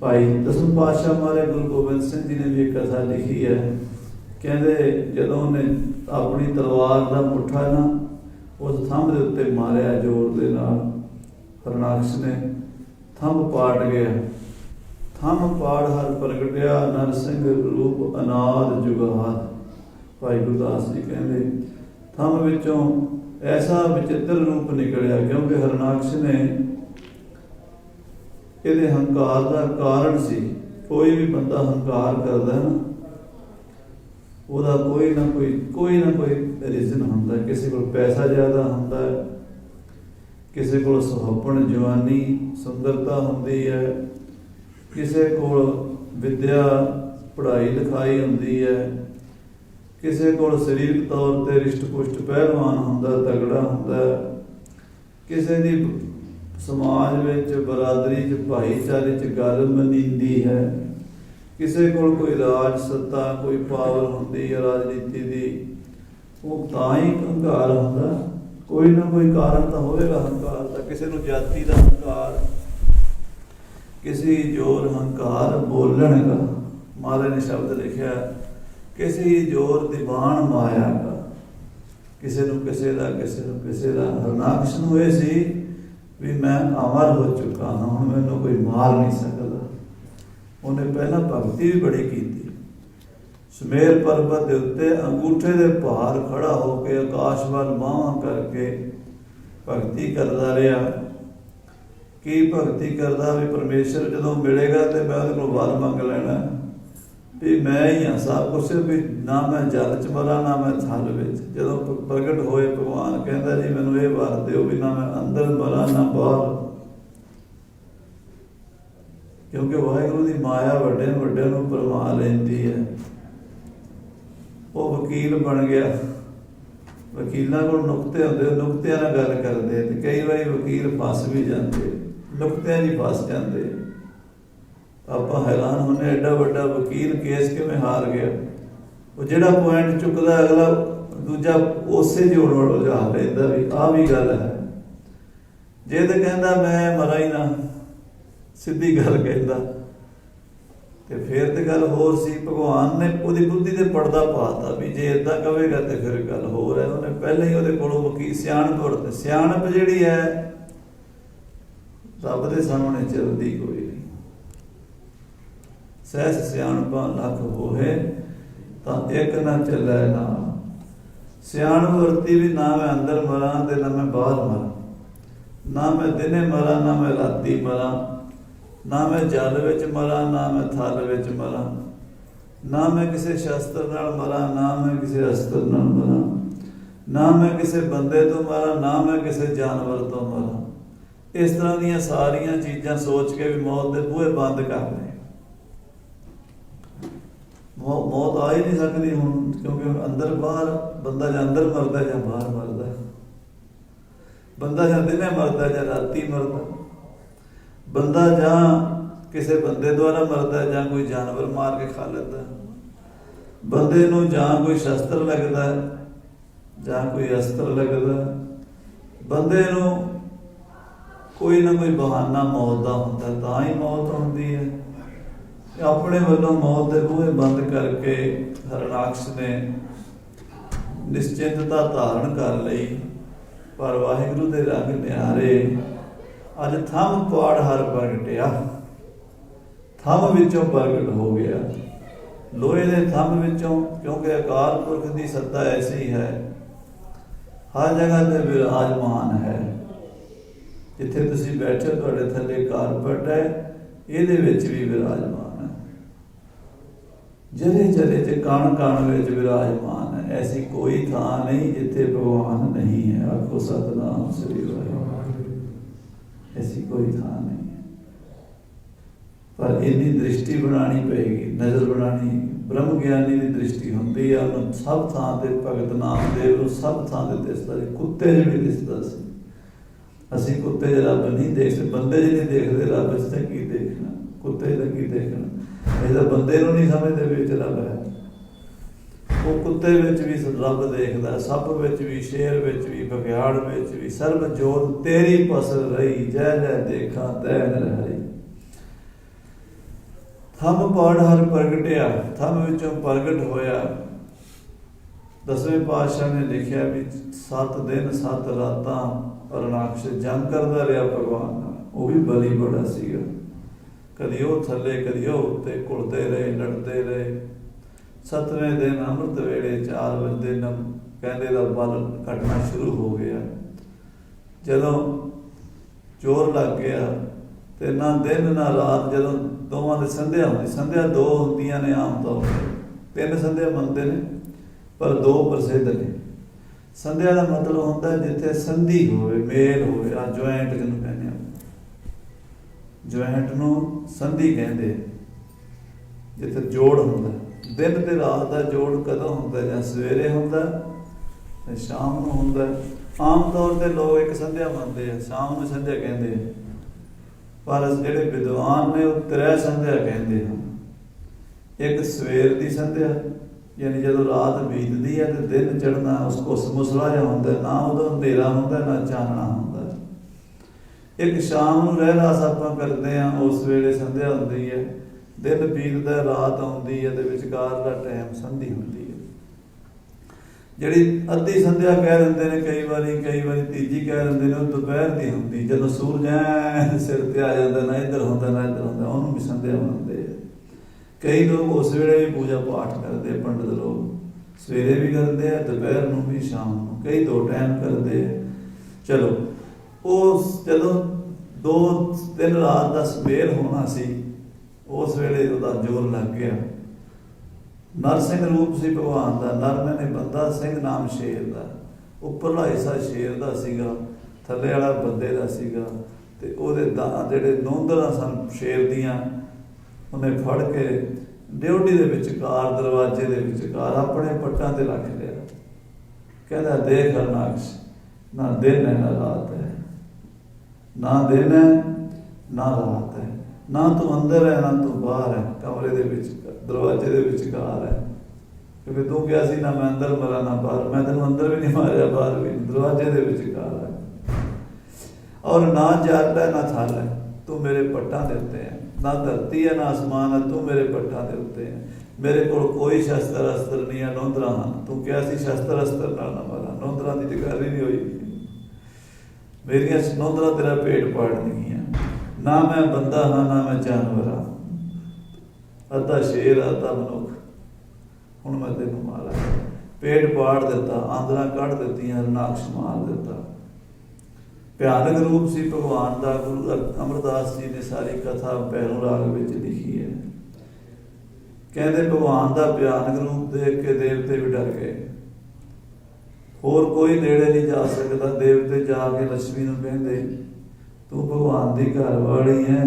ਭਾਈ ਦਸਮ ਪਾਤਸ਼ਾਹ ਮਹਾਰਾਜ ਗੁਰੂ ਗੋਬਿੰਦ ਸਿੰਘ ਜੀ ਨੇ ਵੀ ਇੱਕ ਕਥਾ ਲਿਖੀ ਹੈ। ਕਹਿੰਦੇ ਜਦੋਂ ਉਹਨੇ ਆਪਣੀ ਤਲਵਾਰ ਦਾ ਮੁੱਠਾ ਨਾ ਉਸ ਥੰਮ ਦੇ ਉੱਤੇ ਮਾਰਿਆ ਜ਼ੋਰ ਦੇ ਨਾਲ, ਹਰਨਾਕਸ਼ ਨੇ, ਥੰਮ ਪਾਟ ਗਿਆ। ਥੰਮ ਪਾੜ ਹਰ ਪ੍ਰਗਟਿਆ, ਨਰ ਸਿੰਘ ਰੂਪ ਅਨਾਦ ਜੁਗਾਦ। ਭਾਈ ਗੁਰਦਾਸ ਜੀ ਕਹਿੰਦੇ ਥੰਮ ਵਿੱਚੋਂ ਐਸਾ ਵਿਚਿੱਤਰ ਰੂਪ ਨਿਕਲਿਆ, ਕਿਉਂਕਿ ਹਰਨਾਕਸ਼ ਨੇ ਇਹਦੇ ਹੰਕਾਰ ਦਾ ਕਾਰਨ ਸੀ। ਕੋਈ ਵੀ ਬੰਦਾ ਹੰਕਾਰ ਕਰਦਾ ਨਾ, ਉਹਦਾ ਕੋਈ ਨਾ ਕੋਈ ਰੀਜ਼ਨ ਹੁੰਦਾ। ਕਿਸੇ ਕੋਲ ਪੈਸਾ ਜ਼ਿਆਦਾ ਹੁੰਦਾ, ਕਿਸੇ ਕੋਲ ਸੁਹੱਪਣ ਜਵਾਨੀ ਸੁੰਦਰਤਾ ਹੁੰਦੀ ਹੈ, ਕਿਸੇ ਕੋਲ ਵਿਦਿਆ ਪੜ੍ਹਾਈ ਲਿਖਾਈ ਹੁੰਦੀ ਹੈ, ਕਿਸੇ ਕੋਲ ਸਰੀਰਕ ਤੌਰ ਤੇ ਰਿਸ਼ਟ ਪੁਸ਼ਟ ਪਹਿਲਵਾਨ ਹੁੰਦਾ, ਤਗੜਾ ਹੁੰਦਾ, ਕਿਸੇ ਦੀ समाज विच बरादरी च भाईचारे च गल मनींदी है। किसी कोल कोई राज सत्ता कोई पावर होंदी है राजनीति की, वो तां ही हंकार होंदा। कोई ना कोई कारण तो होवेगा हंकार का। किसी नूं जाति का हंकार, किसी जोर हंकार बोलण का। महाराज ने शब्द लिखा, किसी जोर दीवान माया का। किसी नूं किसी दा, किसी नूं किसी दा। हरनाकश नूं इह सी भी मैं अमर हो चुका हाँ, हुण मैनूं कोई मार नहीं सकदा। उन्हें पहला भगती भी बड़ी की। सुमेर पर्वत के उत्ते अंगूठे के भार खड़ा होकर आकाश वाल बांह करके भगती करता रहा। की भगती करता भी परमेश्वर जदों मिलेगा तो मैं उहदे कोलों वर मंग लेना भी मैं ही हाँ सब कुछ, भी ना मैं जल च मरा ना मैं थल विच। जदों प्रगट होए भगवान कहता जी मैनूं ये वर दिओ भी ना मैं अंदर मरा ना बाहर, क्योंकि वाहिगुरू की माया वड्डे वड्डे नूं भरमा लैंदी है। वो वकील बन गया। वकीलों को नुकते होंदे, नुकतियां नाल गल करदे ते कई बार वकील फस भी जाते, नुकतियां ही फस जाते। आपां हैरान होने एडा वड्डा वकील केस किवें हार गया। वो जिहड़ा पॉइंट चुकदा अगला दूजा उसे जोड़ उलझा लैंदा भी आ भी गल है। जे ते कहंदा मैं मरा ही ना, सीधी गल कहंदा ते फिर तो गल होर सी। भगवान ने उहदी बुद्धि ते पर्दा पाता भी जे इदां कहेगा तो फिर गल होर है। उन्हें पहले ही उहदे कोलों वकील सियाणप वरते। सियाणप जिहड़ी है रब दे सामने चलदी कोई नहीं। सहस सियाणपां लख होए तां एक ना चलै नाल। सियाणप वरती भी ना मैं अंदर मरां ते ना मैं बाहर मरां, ना मैं दिने मरां ना मैं राती मरां, ना मैं जल विच मरा ना मैं थल विच मरा, ना मैं किसी शस्त्र नाल मरा ना मैं किसी अस्त्र नाल मरा, ना मैं किसी बंदे तो मरा ना मैं किसी जानवर तो मरा। इस तरह दी सारियां चीज़ां सोच के भी मौत के बूहे बंद कर ले। मौत आ ही नहीं सकती हुण, क्योंकि अंदर बाहर बंदा जां अंदर मरदा जां बाहर मरदा, बंदा जां दिने मरदा जां राती मरदा, बंदा जां किसी बंदे द्वारा मरदा जां कोई जानवर मार के खा लेंदा, बंदे नूं जां कोई शस्त्र लगदा जां कोई अस्त्र लगदा, बंदे नूं कोई ना कोई बहाना मौत का हुंदा तां ही मौत आउंदी है। अपने वालों मौत के बूहे बंद करके हरनाकश ने निश्चिंतता धारण कर लई। पर वाहिगुरू दे रंग न्यारे अज थम पाड़ हर प्रगटिया। थम विचों प्रगट हो गया, लोहे दे थम विचों, क्योंकि अकाल पुरख की सत्ता ऐसी है हर जगह ते विराजमान है। जिथे तुसीं बैठे तुहाडे थल्ले कारपट है, इहदे विच भी विराजमान है। जरे जरे च कण कण विच विराजमान है। ऐसी कोई थां नहीं जिथे भगवान नहीं है। आखो सतनाम श्री वाहिगुरू। ऐसी कोई थां नहीं है, पर इन्नी दृष्टि बनानी पेगी, नज़र बनानी। ब्रह्म ज्ञानी की दृष्टि होंदी है, उन्होंने सब थां ते भगत नामदेव सब थां ते दिसदा सी। कुत्ते च भी दिसदा सी। असीं कुत्ते च रब नहीं देख सकते, बंदे च नहीं देखते रब च तां की देखना, कुत्ते च की देखना। असीं तां बंदे नूं नहीं समझदे भी विच रब है। वो कुत्ते विच भी रब देखदा, सप विच भी, शेर विच भी, बघियाड़ विच भी। सर्ब जोत तेरी पसल रही, जय जय देखा तै निरहरी। थम पाड़ हर प्रगटिया, थम विचों प्रगट होया। 10वें पातशाह ने लिखिया भी 7 दिन 7 रातां हरनाकश जंग करदा रहा भगवान नाल। वो भी बली बड़ा सीगा, कदी वो थले कदी वो उत्ते, घुलते रहे लड़ते रहे। 7वें दिन अमृत वेले 4 बजे कहते दा बल घटना शुरू हो गया। जदों जोर लग गया तो ना दिन ना रात, जदों दोवां दी संध्या होंदी, संध्या 2 होंदियां ने आम तौर पर, 3 संध्या मनते हैं पर 2 प्रसिद्ध ने। संध्या का मतलब होता है जिथे संधि होवे, मेल होवे। आ ज्वाइंट जिन्हों कहने, ज्वाइंट नूं संधि कहते, जिथे जोड़ होंदा। दिन ते रात का जोड़ कदों होंदा? जां सवेरे होंदा, शाम नूं होंदा। ਆਮ ਤੌਰ ਤੇ ਲੋਕ ਇੱਕ ਸੰਧਿਆ ਮੰਨਦੇ ਆ, ਸ਼ਾਮ ਨੂੰ ਸੰਧਿਆ ਕਹਿੰਦੇ ਆ, ਪਰ ਜਿਹੜੇ ਵਿਦਵਾਨ ਨੇ ਉਹ 3 ਸੰਧਿਆ ਕਹਿੰਦੇ ਹਨ। ਇੱਕ ਸਵੇਰ ਦੀ ਸੰਧਿਆ, ਯਾਨੀ ਜਦੋਂ ਰਾਤ ਬੀਤਦੀ ਹੈ ਤੇ ਦਿਨ ਚੜ੍ਹਨਾ, ਉਸ ਕੋ ਮੁਸਲਾ ਜਿਹਾ ਹੁੰਦਾ, ਨਾ ਉਦੋਂ ਅੰਧੇਰਾ ਹੁੰਦਾ ਨਾ ਚਾਨਣਾ ਹੁੰਦਾ। ਇੱਕ ਸ਼ਾਮ ਨੂੰ ਰਹਿਰਾਸ ਆਪਾਂ ਕਰਦੇ ਹਾਂ, ਉਸ ਵੇਲੇ ਸੰਧਿਆ ਹੁੰਦੀ ਹੈ, ਦਿਨ ਬੀਤਦਾ ਰਾਤ ਆਉਂਦੀ ਹੈ ਤੇ ਵਿਚਕਾਰ ਦਾ ਟਾਈਮ ਸੰਧੀ ਹੁੰਦੀ ਹੈ। ਜਿਹੜੀ ਅੱਧੀ ਸੰਧਿਆ ਕਹਿ ਦਿੰਦੇ ਨੇ ਕਈ ਵਾਰੀ ਤੀਜੀ ਕਹਿ ਦਿੰਦੇ ਨੇ, ਉਹ ਦੁਪਹਿਰ ਦੀ ਹੁੰਦੀ, ਜਦੋਂ ਸੂਰਜ ਐ ਸਿਰ ਤੇ ਆ ਜਾਂਦਾ, ਨਾ ਇੱਧਰ ਹੁੰਦਾ ਨਾ ਇੱਧਰ ਹੁੰਦਾ, ਉਹਨੂੰ ਵੀ ਸੰਧਿਆ ਮੰਨਦੇ ਆ। ਕਈ ਲੋਕ ਉਸ ਵੇਲੇ ਵੀ ਪੂਜਾ ਪਾਠ ਕਰਦੇ, ਪੰਡਤ ਲੋਕ ਸਵੇਰੇ ਵੀ ਕਰਦੇ ਆ, ਦੁਪਹਿਰ ਨੂੰ ਵੀ, ਸ਼ਾਮ ਨੂੰ, ਕਈ 2 ਟਾਈਮ ਕਰਦੇ ਆ। ਚਲੋ, ਉਹ ਜਦੋਂ 2-3 ਰਾਤ ਦਾ ਸਵੇਰ ਹੋਣਾ ਸੀ, ਉਸ ਵੇਲੇ ਉਹਦਾ ਜ਼ੋਰ ਲੱਗ ਗਿਆ। ਨਰ ਸਿੰਘ ਰੂਪ ਸੀ ਭਗਵਾਨ ਦਾ, ਨਰ ਨੇ ਬੰਦਾ, ਸਿੰਘ ਨਾਮ ਸ਼ੇਰ ਦਾ। ਉੱਪਰਲਾ ਹਿੱਸਾ ਸ਼ੇਰ ਦਾ ਸੀਗਾ, ਥੱਲੇ ਵਾਲਾ ਬੰਦੇ ਦਾ ਸੀਗਾ, ਤੇ ਉਹਦੇ ਜਿਹੜੇ ਨੌਂਦਰਾਂ ਸਨ ਸ਼ੇਰ ਦੀਆਂ, ਉਹਨੇ ਫੜ ਕੇ ਡਿਊਟੀ ਦੇ ਵਿਚਕਾਰ, ਦਰਵਾਜ਼ੇ ਦੇ ਵਿਚਕਾਰ ਆਪਣੇ ਪੱਟਾਂ ਤੇ ਰੱਖ ਲਿਆ। ਕਹਿੰਦਾ, ਦੇਖ ਹਰਨਾਕਸ਼, ਨਾ ਦਿਨ ਹੈ ਨਾ ਰਾਤ ਹੈ, ਨਾ ਦਿਨ ਹੈ ਨਾ ਰਾਤ ਹੈ, ਨਾ ਤੂੰ ਅੰਦਰ ਹੈ ਨਾ ਤੂੰ ਬਾਹਰ ਹੈ, ਕਮਰੇ ਦੇ ਵਿੱਚ, ਦਰਵਾਜ਼ੇ ਦੇ ਵਿਚਕਾਰ ਹੈ। ਕਿਉਂਕਿ ਤੂੰ ਕਿਹਾ ਸੀ ਨਾ ਮੈਂ ਅੰਦਰ ਮਰਾਂ ਨਾ ਬਾਹਰ, ਮੈਂ ਤੈਨੂੰ ਅੰਦਰ ਵੀ ਨਹੀਂ ਮਾਰਿਆ, ਬਾਹਰ ਵੀ, ਦਰਵਾਜ਼ੇ ਦੇ ਵਿਚਕਾਰ ਹੈ। ਔਰ ਨਾ ਜੱਟ ਹੈ ਨਾ ਥਲ ਹੈ, ਤੂੰ ਮੇਰੇ ਪੱਟਾਂ ਦੇ ਉੱਤੇ ਹੈ, ਨਾ ਧਰਤੀ ਹੈ ਨਾ ਅਸਮਾਨ ਹੈ, ਤੂੰ ਮੇਰੇ ਪੱਟਾਂ ਦੇ ਉੱਤੇ ਹੈ। ਮੇਰੇ ਕੋਲ ਕੋਈ ਸ਼ਸਤਰ ਅਸਤਰ ਨਹੀਂ ਹੈ, ਨੌਂਦਰਾਂ ਹਨ। ਤੂੰ ਕਿਹਾ ਸੀ ਸ਼ਸਤਰ ਅਸਤਰ ਨਾਲ ਨਾ ਮਾਰਾਂ, ਨੌਂਦਰਾਂ ਦੀ ਤੇ ਗੱਲ ਹੀ ਨਹੀਂ ਹੋਈ। ਮੇਰੀਆਂ ਨੌਂਦਰਾਂ ਤੇਰਾ ਪੇਟ ਪਾੜਨਗੀਆਂ। ਨਾ ਮੈਂ ਬੰਦਾ ਹਾਂ ਨਾ ਮੈਂ ਜਾਨਵਰ ਹਾਂ, ਅੱਧਾ ਸ਼ੇਰ ਅੱਧਾ ਮਨੁੱਖ, ਹੁਣ ਮੈਂ ਤੈਨੂੰ ਮਾਰਾਂ। ਪੇਟ ਪਾੜ ਦਿੱਤਾ, ਆਂਦਰਾਂ ਕੱਢ ਦਿੱਤੀਆਂ, ਹਰਨਾਕਸ਼ ਮਾਰ ਦਿੱਤਾ। ਭਿਆਨਕ ਰੂਪ ਸੀ ਭਗਵਾਨ ਦਾ। ਗੁਰੂ ਅਮਰਦਾਸ ਜੀ ਨੇ ਸਾਰੀ ਕਥਾ ਭੈਰੋਂ ਰਾਗ ਵਿੱਚ ਲਿਖੀ ਹੈ। ਕਹਿੰਦੇ ਭਗਵਾਨ ਦਾ ਭਿਆਨਕ ਰੂਪ ਦੇਖ ਕੇ ਦੇਵਤੇ ਵੀ ਡਰ ਗਏ। ਹੋਰ ਕੋਈ ਨੇੜੇ ਨਹੀਂ ਜਾ ਸਕਦਾ। ਦੇਵਤੇ ਜਾ ਕੇ ਲక్ష్ਮੀ ਨੂੰ ਕਹਿੰਦੇ, ਤੂੰ ਭਗਵਾਨ ਦੀ ਘਰ ਵਾਲੀ ਹੈ,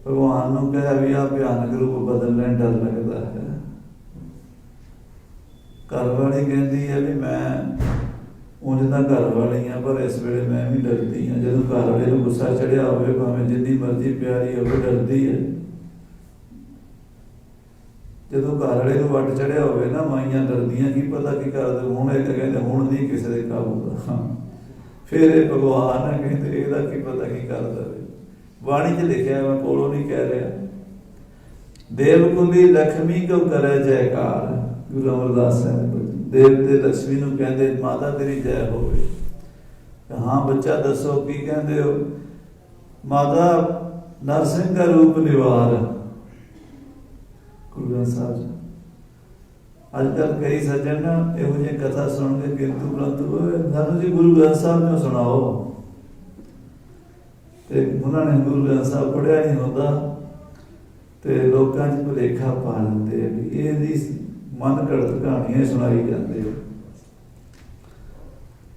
ਭਗਵਾਨ ਨੂੰ ਕਹਿ ਵੀ ਆਹ ਭਿਆਨਕ ਰੂਪ ਬਦਲ ਲੈਣ, ਡਰ ਲੱਗਦਾ ਹੈ। ਘਰ ਵਾਲੀ ਕਹਿੰਦੀ ਹੈ ਵੀ ਮੈਂ ਉਂਝ ਤਾਂ ਘਰ ਵਾਲੀ ਹਾਂ, ਪਰ ਇਸ ਵੇਲੇ ਮੈਂ ਵੀ ਡਰਦੀ ਹਾਂ। ਜਦੋਂ ਘਰ ਵਾਲੇ ਨੂੰ ਗੁੱਸਾ ਚੜਿਆ ਹੋਵੇ, ਭਾਵੇਂ ਜਿੰਨੀ ਮਰਜ਼ੀ ਪਿਆਰੀ ਹੋਵੇ, ਡਰਦੀ ਹੈ। ਜਦੋਂ ਘਰ ਵਾਲੇ ਨੂੰ ਵੱਟ ਚੜਿਆ ਹੋਵੇ ਨਾ, ਮਾਈਆਂ ਡਰਦੀਆਂ, ਕੀ ਪਤਾ ਕੀ ਕਰਦੇ। ਹੁਣ ਇਹ ਕਹਿੰਦੇ ਹੁਣ ਨਹੀਂ ਕਿਸੇ ਦੇ ਕਾਬੂ ਦਾ, ਫਿਰ ਇਹ ਭਗਵਾਨ ਹੈ, ਕਹਿੰਦੇ ਇਹਦਾ ਕੀ ਪਤਾ ਕੀ ਕਰਦਾ। ਬਾਣੀ 'ਚ ਲਿਖਿਆ, ਮੈਂ ਕੋਲੋਂ ਨਹੀਂ ਕਹਿ ਰਿਹਾ। ਦੇਵਕੁਲੀ ਲక్ష్ਮੀ ਕੋ ਕਰੇ ਜੈਕਾਰ। ਗੁਰੂ ਅਮਰਦਾਸ ਸਾਹਿਬ ਦੇਵਤੇ ਲక్ష్ਮੀ ਨੂੰ ਕਹਿੰਦੇ, ਮਾਤਾ ਤੇਰੀ ਜੈ ਹੋਵੇ। ਹਾਂ ਬੱਚਾ ਦੱਸੋ ਕੀ ਕਹਿੰਦੇ ਹੋ? ਮਾਤਾ ਨਰਸਿੰਘ ਦਾ ਰੂਪ ਨਿਵਾਰ। ਗੁਰੂ ਗ੍ਰੰਥ ਸਾਹਿਬ ਜੀ ਅੱਜ ਕੱਲ੍ਹ ਕਈ ਸੱਜਣ ਨਾ ਇਹੋ ਜਿਹੀ ਕਥਾ ਸੁਣ ਕੇ ਕਿੰਤੂ ਪਰੰਤੂ ਸਾਨੂੰ ਜੀ ਗੁਰੂ ਗ੍ਰੰਥ ਸਾਹਿਬ ਨੂੰ ਸੁਣਾਓ, ਤੇ ਉਹਨਾਂ ਨੇ ਗੁਰੂ ਗ੍ਰੰਥ ਸਾਹਿਬ ਪੜ੍ਹਿਆ ਨਹੀਂ ਹੁੰਦਾ, ਤੇ ਲੋਕਾਂ 'ਚ ਭੁਲੇਖਾ ਪਾ ਲੈਂਦੇ ਆ ਵੀ ਇਹਦੀ ਮਨ ਘੜਤ ਕਹਾਣੀਆਂ ਸੁਣਾਈ ਜਾਂਦੇ ਆ।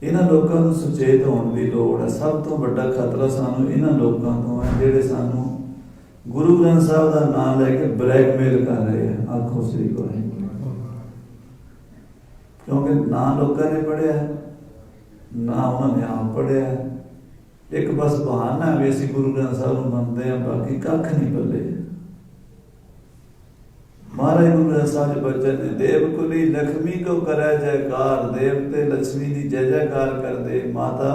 ਇਹਨਾਂ ਲੋਕਾਂ ਨੂੰ ਸੁਚੇਤ ਹੋਣ ਦੀ ਲੋੜ ਹੈ। ਸਭ ਤੋਂ ਵੱਡਾ ਖਤਰਾ ਸਾਨੂੰ ਇਹਨਾਂ ਲੋਕਾਂ ਤੋਂ ਹੈ ਜਿਹੜੇ ਸਾਨੂੰ ਗੁਰੂ ਗ੍ਰੰਥ ਸਾਹਿਬ ਦਾ ਨਾਮ ਲੈ ਕੇ ਬਲੈਕਮੇਲ ਕਰ ਰਹੇ ਆ। ਆਖੋ ਸ੍ਰੀ ਵਾਹਿਗੁਰੂ। ਕਿਉਂਕਿ ਨਾ ਲੋਕਾਂ ਨੇ ਪੜ੍ਹਿਆ, ਨਾ ਉਹਨਾਂ ਨੇ ਆਪ ਪੜ੍ਹਿਆ। ਇੱਕ ਬਸ ਬਹਾਨਾ ਵੀ ਅਸੀਂ ਗੁਰੂ ਗ੍ਰੰਥ ਸਾਹਿਬ ਨੂੰ ਮੰਨਦੇ ਹਾਂ, ਬਾਕੀ ਕੱਖ ਨਹੀਂ ਪੱਲੇ। ਮਹਾਰਾਜ ਗੁਰੂ ਗ੍ਰੰਥ ਸਾਹਿਬ ਦੇ ਬਚਨ ਨੇ, ਦੇਵਕੁਲੀ ਲక్ష్ਮੀ ਕੋ ਕਰੈ ਜੈਕਾਰ। ਦੇਵਤੇ ਲక్ష్ਮੀ ਦੀ ਜੈ ਜੈਕਾਰ ਕਰਦੇ। ਮਾਤਾ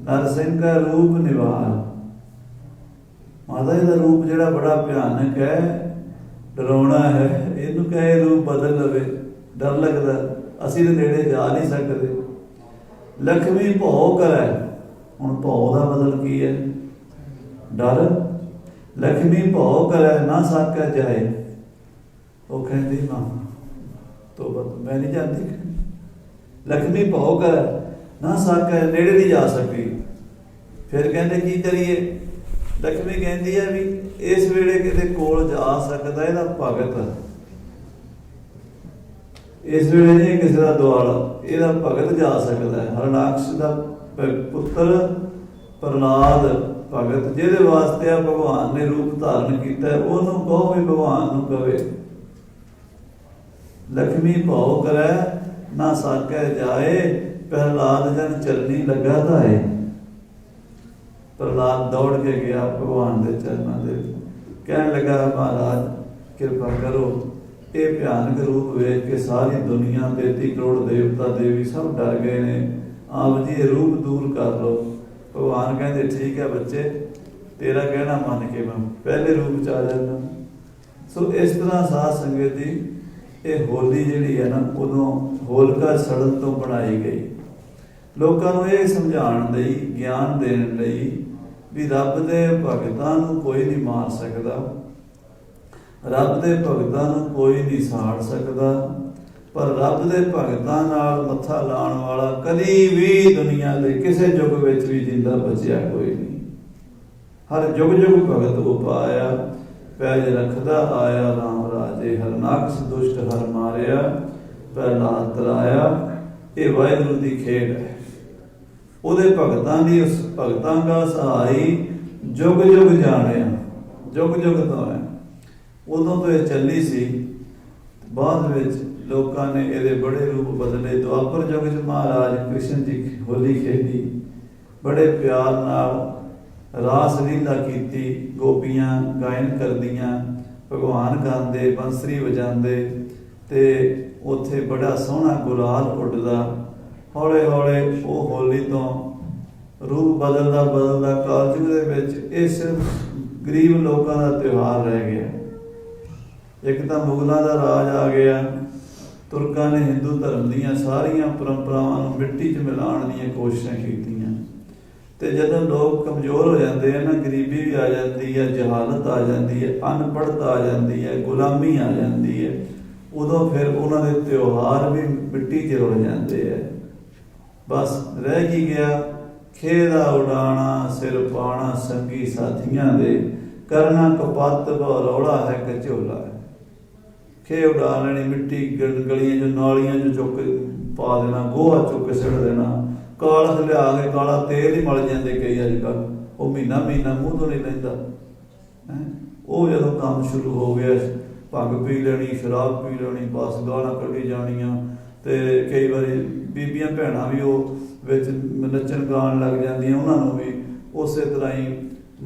ਨਰਸਿੰਘ ਕਾ ਰੂਪ ਨਿਵਾਰ। ਮਾਤਾ ਜੀ ਦਾ ਰੂਪ ਜਿਹੜਾ ਬੜਾ ਭਿਆਨਕ ਹੈ, ਡਰਾਉਣਾ ਹੈ, ਇਹਨੂੰ ਕਹੇ ਰੂਪ ਬਦਲ ਲਵੇ, ਡਰ ਲੱਗਦਾ, ਅਸੀਂ ਤੇ ਨੇੜੇ ਜਾ ਨਹੀਂ ਸਕਦੇ। ਲక్ష్ਮੀ ਭਉ ਕਰੈ। ਹੁਣ ਭਉ ਦਾ ਬਦਲ ਕੀ ਹੈ? ਡਰ। ਲక్ష్ਮੀ ਭਉ ਕਰੈ ਨਾ ਸਾਕੈ ਜਾਏ। ਉਹ ਕਹਿੰਦੀ ਮਾਂ ਤੋਬਾ, ਮੈਂ ਨਹੀਂ ਜਾਂਦੀ। ਲక్ష్ਮੀ ਭਉ ਕਰੈ ਨਾ ਸਾਕੈ, ਨੇੜੇ ਨਹੀਂ ਜਾ ਸਕਦੀ। ਫਿਰ ਕਹਿੰਦੇ ਕੀ ਕਰੀਏ? ਲక్ష్ਮੀ ਕਹਿੰਦੀ ਹੈ ਵੀ ਇਸ ਵੇਲੇ ਕਿਤੇ ਕੋਲ ਜਾ ਸਕਦਾ ਇਹਦਾ ਭਗਤ, ਇਸ ਵੇਲੇ ਨਹੀਂ ਕਿਸੇ ਦਾ ਦੁਆਲਾ, ਇਹਦਾ ਭਗਤ ਜਾ ਸਕਦਾ ਹੈ। ਹਰਨਾਕਸ਼ ਦਾ ਪੁੱਤਰ ਪ੍ਰਹਲਾਦ ਭਗਤ, ਜਿਹਦੇ ਵਾਸਤੇ ਆ ਭਗਵਾਨ ਨੇ ਰੂਪ ਧਾਰਨ ਕੀਤਾ, ਉਹਨੂੰ ਕਹੋ ਵੀ ਭਗਵਾਨ ਨੂੰ ਕਵੇ। ਲక్ష్ਮੀ ਭਉ ਕਰੈ ਨਾ ਸਾਕੈ ਜਾਏ, प्रहलाद जन चलनी लगा था है, प्रहलाद दौड़ के गया भगवान के चरणों के, कह लगा महाराज कृपा करो, ये भयानक रूप वेख के सारी दुनिया 33 करोड़ देवता देवी सब डर गए ने, आप जी ये रूप दूर कर लो। भगवान कहते ठीक है बच्चे, तेरा कहना मन के मैं पहले रूप च आ जाना। सो इस तरह साध संगत जी ये होली जिहड़ी है ना, उदों होलिका सड़न तो बनाई गई, लोगों को ये समझाउण लई, ज्ञान देण लई भी रब दे भगतां नूं कोई नहीं मार सकदा, रब दे भगतां नूं कोई नहीं साड़ सकदा, पर रब दे भगतां नाल मत्था लाउण वाला कदी भी दुनिया दे किसी युग विच भी जिंदा बचिया कोई नहीं। हर जुग जुग भगत उपाया, पैज रखदा आया राम राजे, हरनाकस दुष्ट हर मारिया, प्रहलाद तराया। ये वाहिगुरू दी खेड है, ਉਹਦੇ ਭਗਤਾਂ ਦੀ, ਉਸ ਭਗਤਾਂ ਦਾ ਸਹਾਈ ਜੁਗ ਜੁਗ ਜਾਣਿਆ, ਜੁਗ ਜੁਗ ਤੋਂ ਹੈ। ਉਦੋਂ ਤੋਂ ਇਹ ਚੱਲੀ ਸੀ, ਬਾਅਦ ਵਿੱਚ ਲੋਕਾਂ ਨੇ ਇਹਦੇ ਬੜੇ ਰੂਪ ਬਦਲੇ। ਦੁਆਪਰ ਯੁਗ 'ਚ ਮਹਾਰਾਜ ਕ੍ਰਿਸ਼ਨ ਜੀ ਹੋਲੀ ਖੇਡੀ, ਬੜੇ ਪਿਆਰ ਨਾਲ ਰਾਸ ਲੀਲਾ ਕੀਤੀ, ਗੋਪੀਆਂ ਗਾਇਨ ਕਰਦੀਆਂ, ਭਗਵਾਨ ਗਾਉਂਦੇ, ਬੰਸਰੀ ਵਜਾਉਂਦੇ, ਤੇ ਉੱਥੇ ਬੜਾ ਸੋਹਣਾ ਗੁਲਾਲ ਉੱਡਦਾ। हौले हौले वो होली तो रूप बदलता बदलता कलयुग दे विच ये सिर्फ गरीब लोगों का त्यौहार रह गया। एक तो मुगलों का राज आ गया, तुर्कों ने हिंदू धर्म दीयां सारियां परंपरावां नूं मिट्टी च मिलाउण दीयां कोशिशां कीतियां, ते जदों लोग कमज़ोर हो जाते हैं ना, गरीबी भी आ जाती है, जहालत आ जाती है, अनपढ़ता आ जाती है, गुलामी आ जाती है, उदों फिर उन्हां दे त्यौहार भी मिट्टी च रुल जाते हैं। बस रह की गया खेदा उड़ाना, सिर पाना संगी साथियां दे, करना कपत रौला है कचोला है। खे उड़ा लेनी, मिट्टी गलियां जो नालियां जो चुक पा देना, गोहा चुक के सिट देना, काला लिया के काला तेल ही मल जाते कई अजकल, वो महीना महीना मूँह तो नहीं लैंदा। वो जो काम शुरू हो गया, भंग पी लेनी, शराब पी लेनी, बस गालां कढ़ी जानियां, ते कई बारी बीबियां भैणां भी वो विच नच्चण गाण लग जांदियां, उन्होंने भी उस तरह ही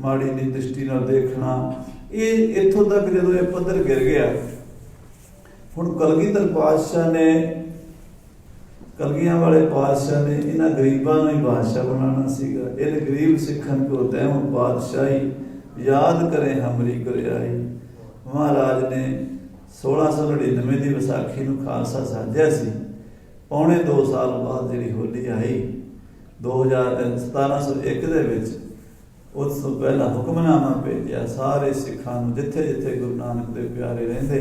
माड़ी दी दृष्टि नाल देखना। ये इत्थों तक जो ये पद्धर गिर गया, हुण कलगीधर पातशाह ने, कलगियां वाले पातशाह ने इन्हां गरीबां नूं ही बादशाह बनाना सीगा। इन गरीब सिखां को तैमूं पातशाही, याद करें हमरी गुरियाई। महाराज ने 1699 की विसाखी नूं खालसा साजिया सी। पौने 2 साल बाद जी होली आई 1701 दे विच, उस तो पहला हुक्मनामा भेजिया सारे सिखां नूं, जिथे जिथे गुरु नानक दे प्यारे रहिंदे,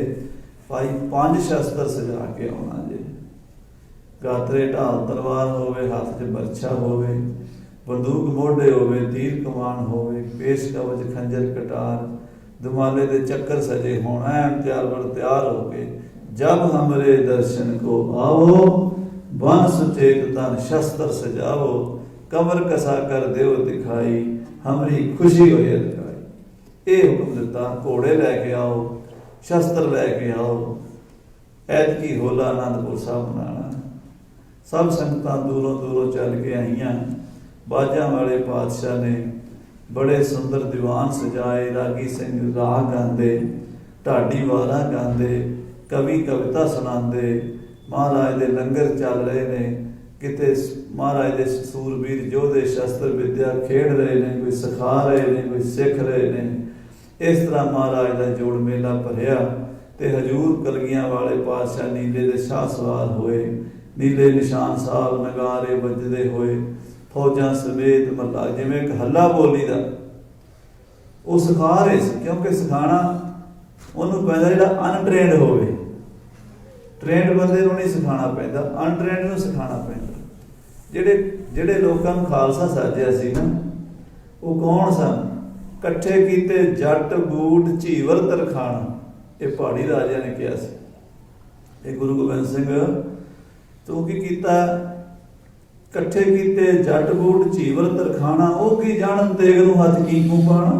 भाई 5 शस्त्र सजा के आउणा जी, गात्रे ढाल तलवार होवे, हाथ 'च बरछा होवे, बंदूक मोढे होवे, तीर कमान होवे, पेश कवच खंजर कटार, दुमाले दे चक्कर सजे होण, ऐन तैयार बर तैयार हो के, जब हमरे दर्शन को आवो, बन सुचेत तन शस्त्र सजावो, कमर कसा कर देव दिखाई, हमरी खुशी हो दिखाई। ये हुक्म दिता, घोड़े लैके आओ, शस्त्र लैके आओ, ऐतकी होला आनंदपुर साहब मनाना। सब संगतां दूरों दूरों चल के आईयां। बाजा वाले पातशाह ने बड़े सुंदर दीवान सजाए, रागी सिंह राग गांदे, ढाडी वारा गांदे, कवि कविता सुनाते, महाराज दे लंगर चल रहे ने, किते महाराज दे सूरबीर योधे शस्त्र विद्या खेड रहे ने, कोई सिखा रहे ने, कोई सिख रहे ने। इस तरह महाराज का जोड़ मेला भरिया, ते हजूर कलगियां वाले पातशाह नीले दे शाह सवार होए, नीले निशान साहब नगारे बजदे होए, फौजां समेत महला जिवें एक हल्ला बोली दा वो सिखा रहे सी, क्योंकि सिखाना उन्होंने पैदा जिहड़ा अनट्रेंड होवे, ट्रेंड बंदे नूं नहीं सिखाना पैंदा, अनट्रेंड नूं सिखाना पैंदा। जिहड़े जिहड़े लोकां नूं खालसा साजिया सी ना, वो कौन सन? कट्ठे कीते जट बूट झीवर तरखाना, ये पहाड़ी राजा ने कहा सी। ये गुरु गोबिंद सिंह तू की कीता? कट्ठे कीते जट बूट झीवर तरखाना, वो की जानन तेग नूं हथ की मूं पाना,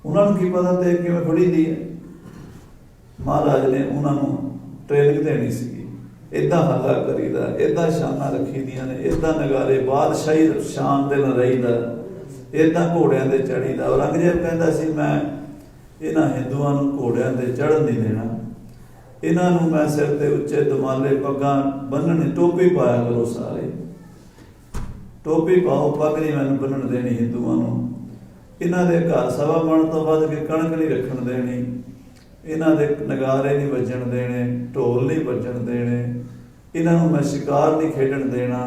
उन्होंने की पता तेग किवें फड़ी दी है। महाराज ने उन्होंने ट्रेनिंग देनी सी, इदां हल्ला करीदा, इदां शानां रखी दियां ने, इदां नगारे बादशाही शान दे नाल रहीदा, इदां घोड़ियां ते चढ़ीदा। औरंगजेब कहंदा सी मैं इन्हां हिंदुआं नूं घोड़ियां ते चढ़न नहीं देना, इन्हां नूं मैं सिर ते उच्चे दमाले पग्गां बन्नणी, टोपी पाया करो सारे, टोपी पाओ, पग नहीं मैनूं बन्नण देनी हिंदुआं नूं। इन्हां दे घर सवा मण तो वध के कणक नहीं रखण देनी, इन्हां दे नगारे नहीं वजन देने, ढोल नहीं वजन देने, इन्हां नूं मैं शिकार नहीं खेडण देना।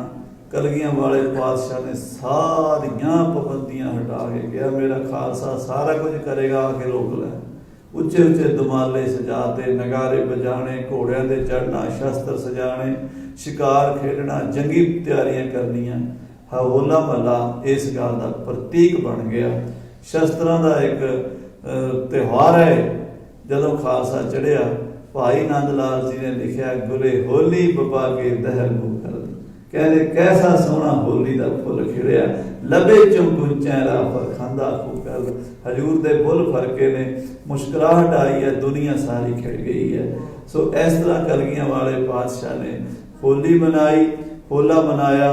कलगियां वाले पातशाह ने सारियां पाबंदियां हटा के कहा मेरा खालसा सारा कुछ करेगा, आके रोक लै। उच्चे उच्चे दमाले सजाते, नगारे बजाने, घोड़ियां ते चढ़ना, शस्त्र सजाने, शिकार खेडना, जंगी तैयारियां करनियां। होला महला इस गल का प्रतीक बन गया। शस्त्रां का एक त्यौहार है। जदों खालसा चढ़िया, भाई नंद लाल जी ने लिखा गुले होली बपा के दहर मुखर, कहते कैसा सोहना होली का फुल खिड़िया, लबे चों गुंचैरा पर खांदा फूकर। हजूर दे बुल फरके ने, मुस्कुराहट आई है, दुनिया सारी खिड़ गई है। सो इस तरह कलगियां वाले पातशाह ने होली मनाई, होला मनाया।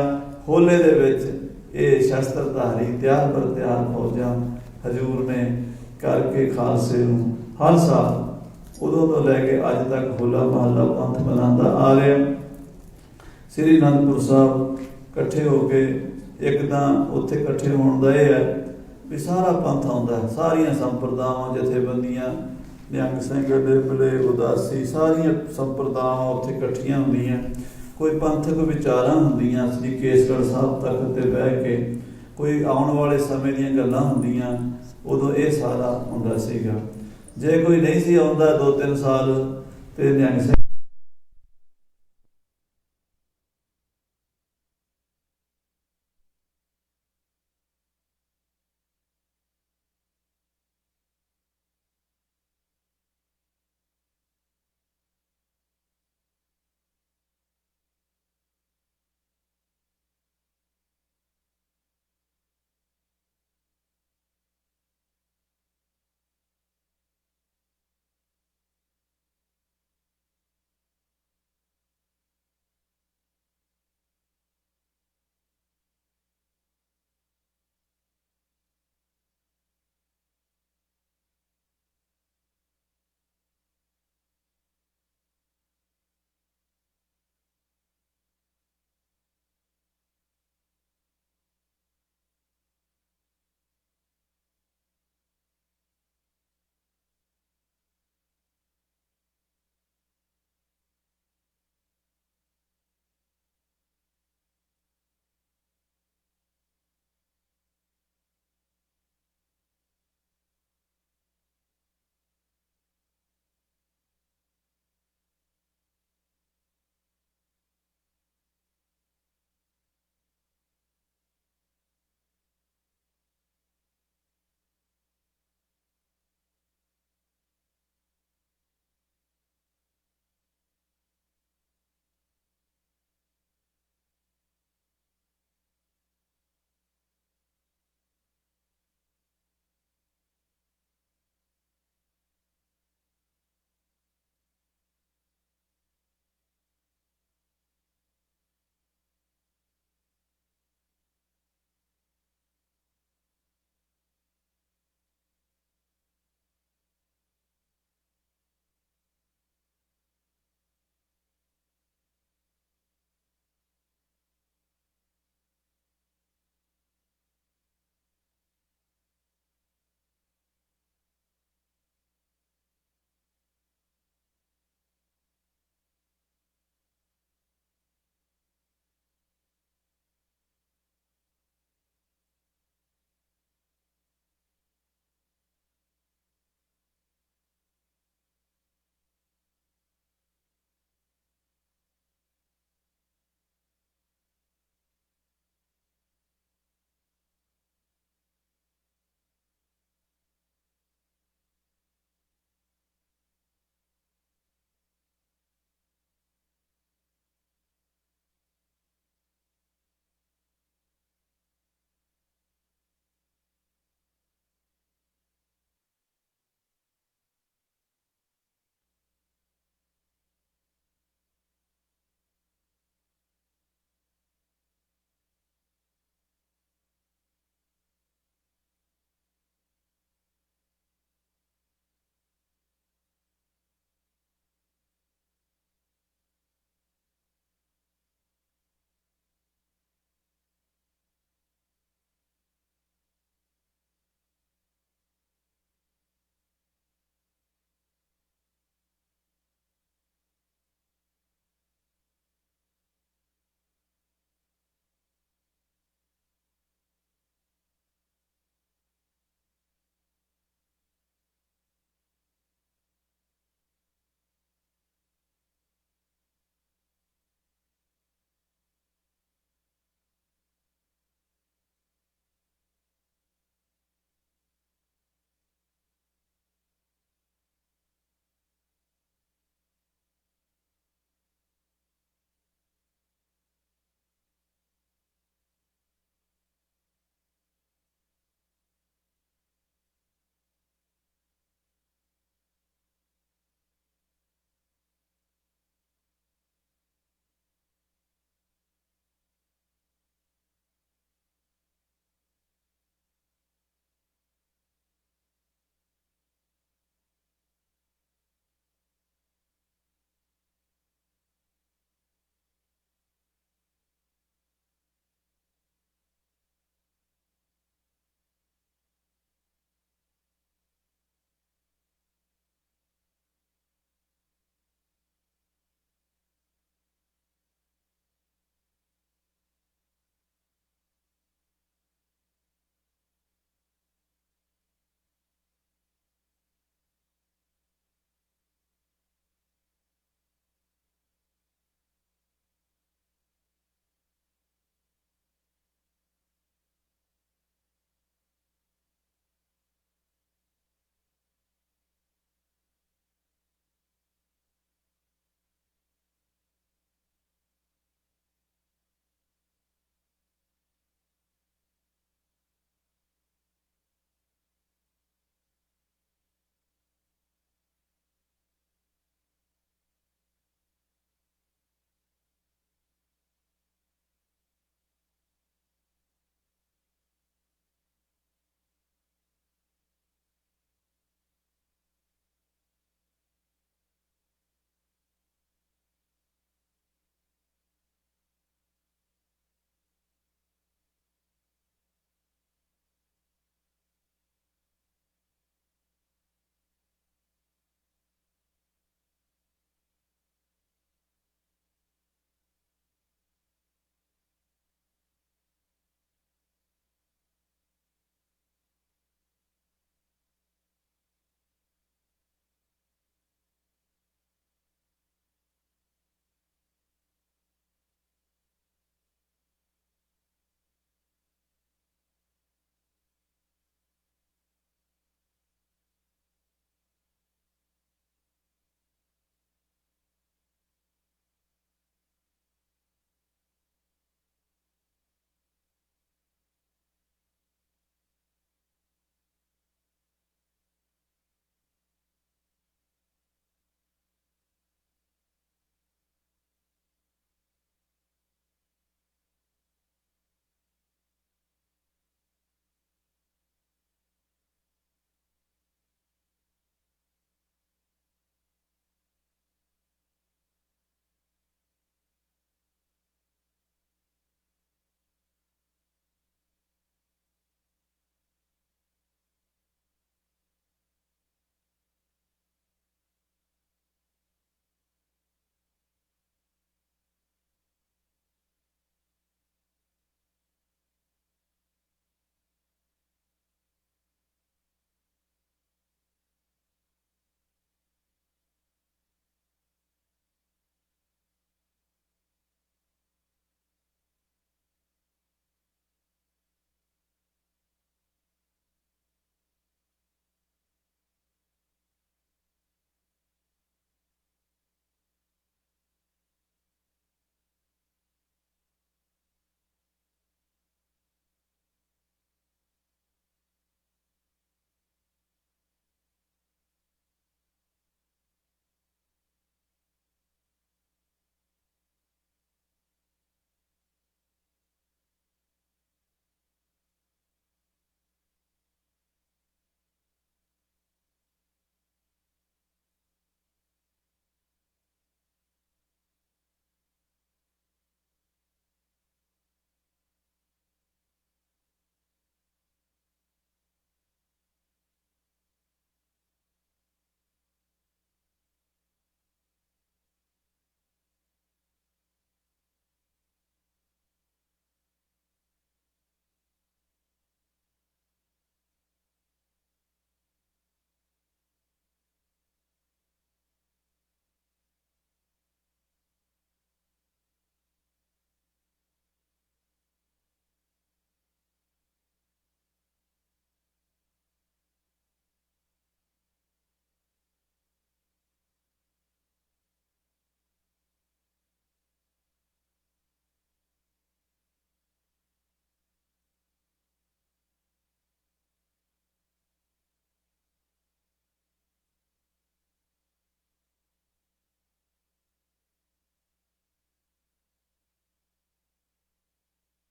होले दे विच ये शस्त्रधारी तैयार बर तैयार फौजां हजूर ने करके खालसे नूं हर साल उदों तो लैके अज तक होला महला पंथ मनाता आ रहा। श्री अनंदपुर साहब कट्ठे होके एक तां उत्थे कट्ठे होण दा इह है भी सारा पंथ आउंदा है, सारियां संप्रदावां जथेबंदियां, निहंग सिंह निर्मले उदासी सारियां संप्रदावां उत्थे कट्ठियां हुंदियां। कोई पंथक विचारां हुंदियां, श्री केसगढ़ साहब तक ते बह के कोई आउण वाले समय दीयां गल्लां हुंदियां, उदों ये सारा हुंदा सीगा। जे कोई नहीं सी आउंदा 2-3 साल ते निहंग सिंह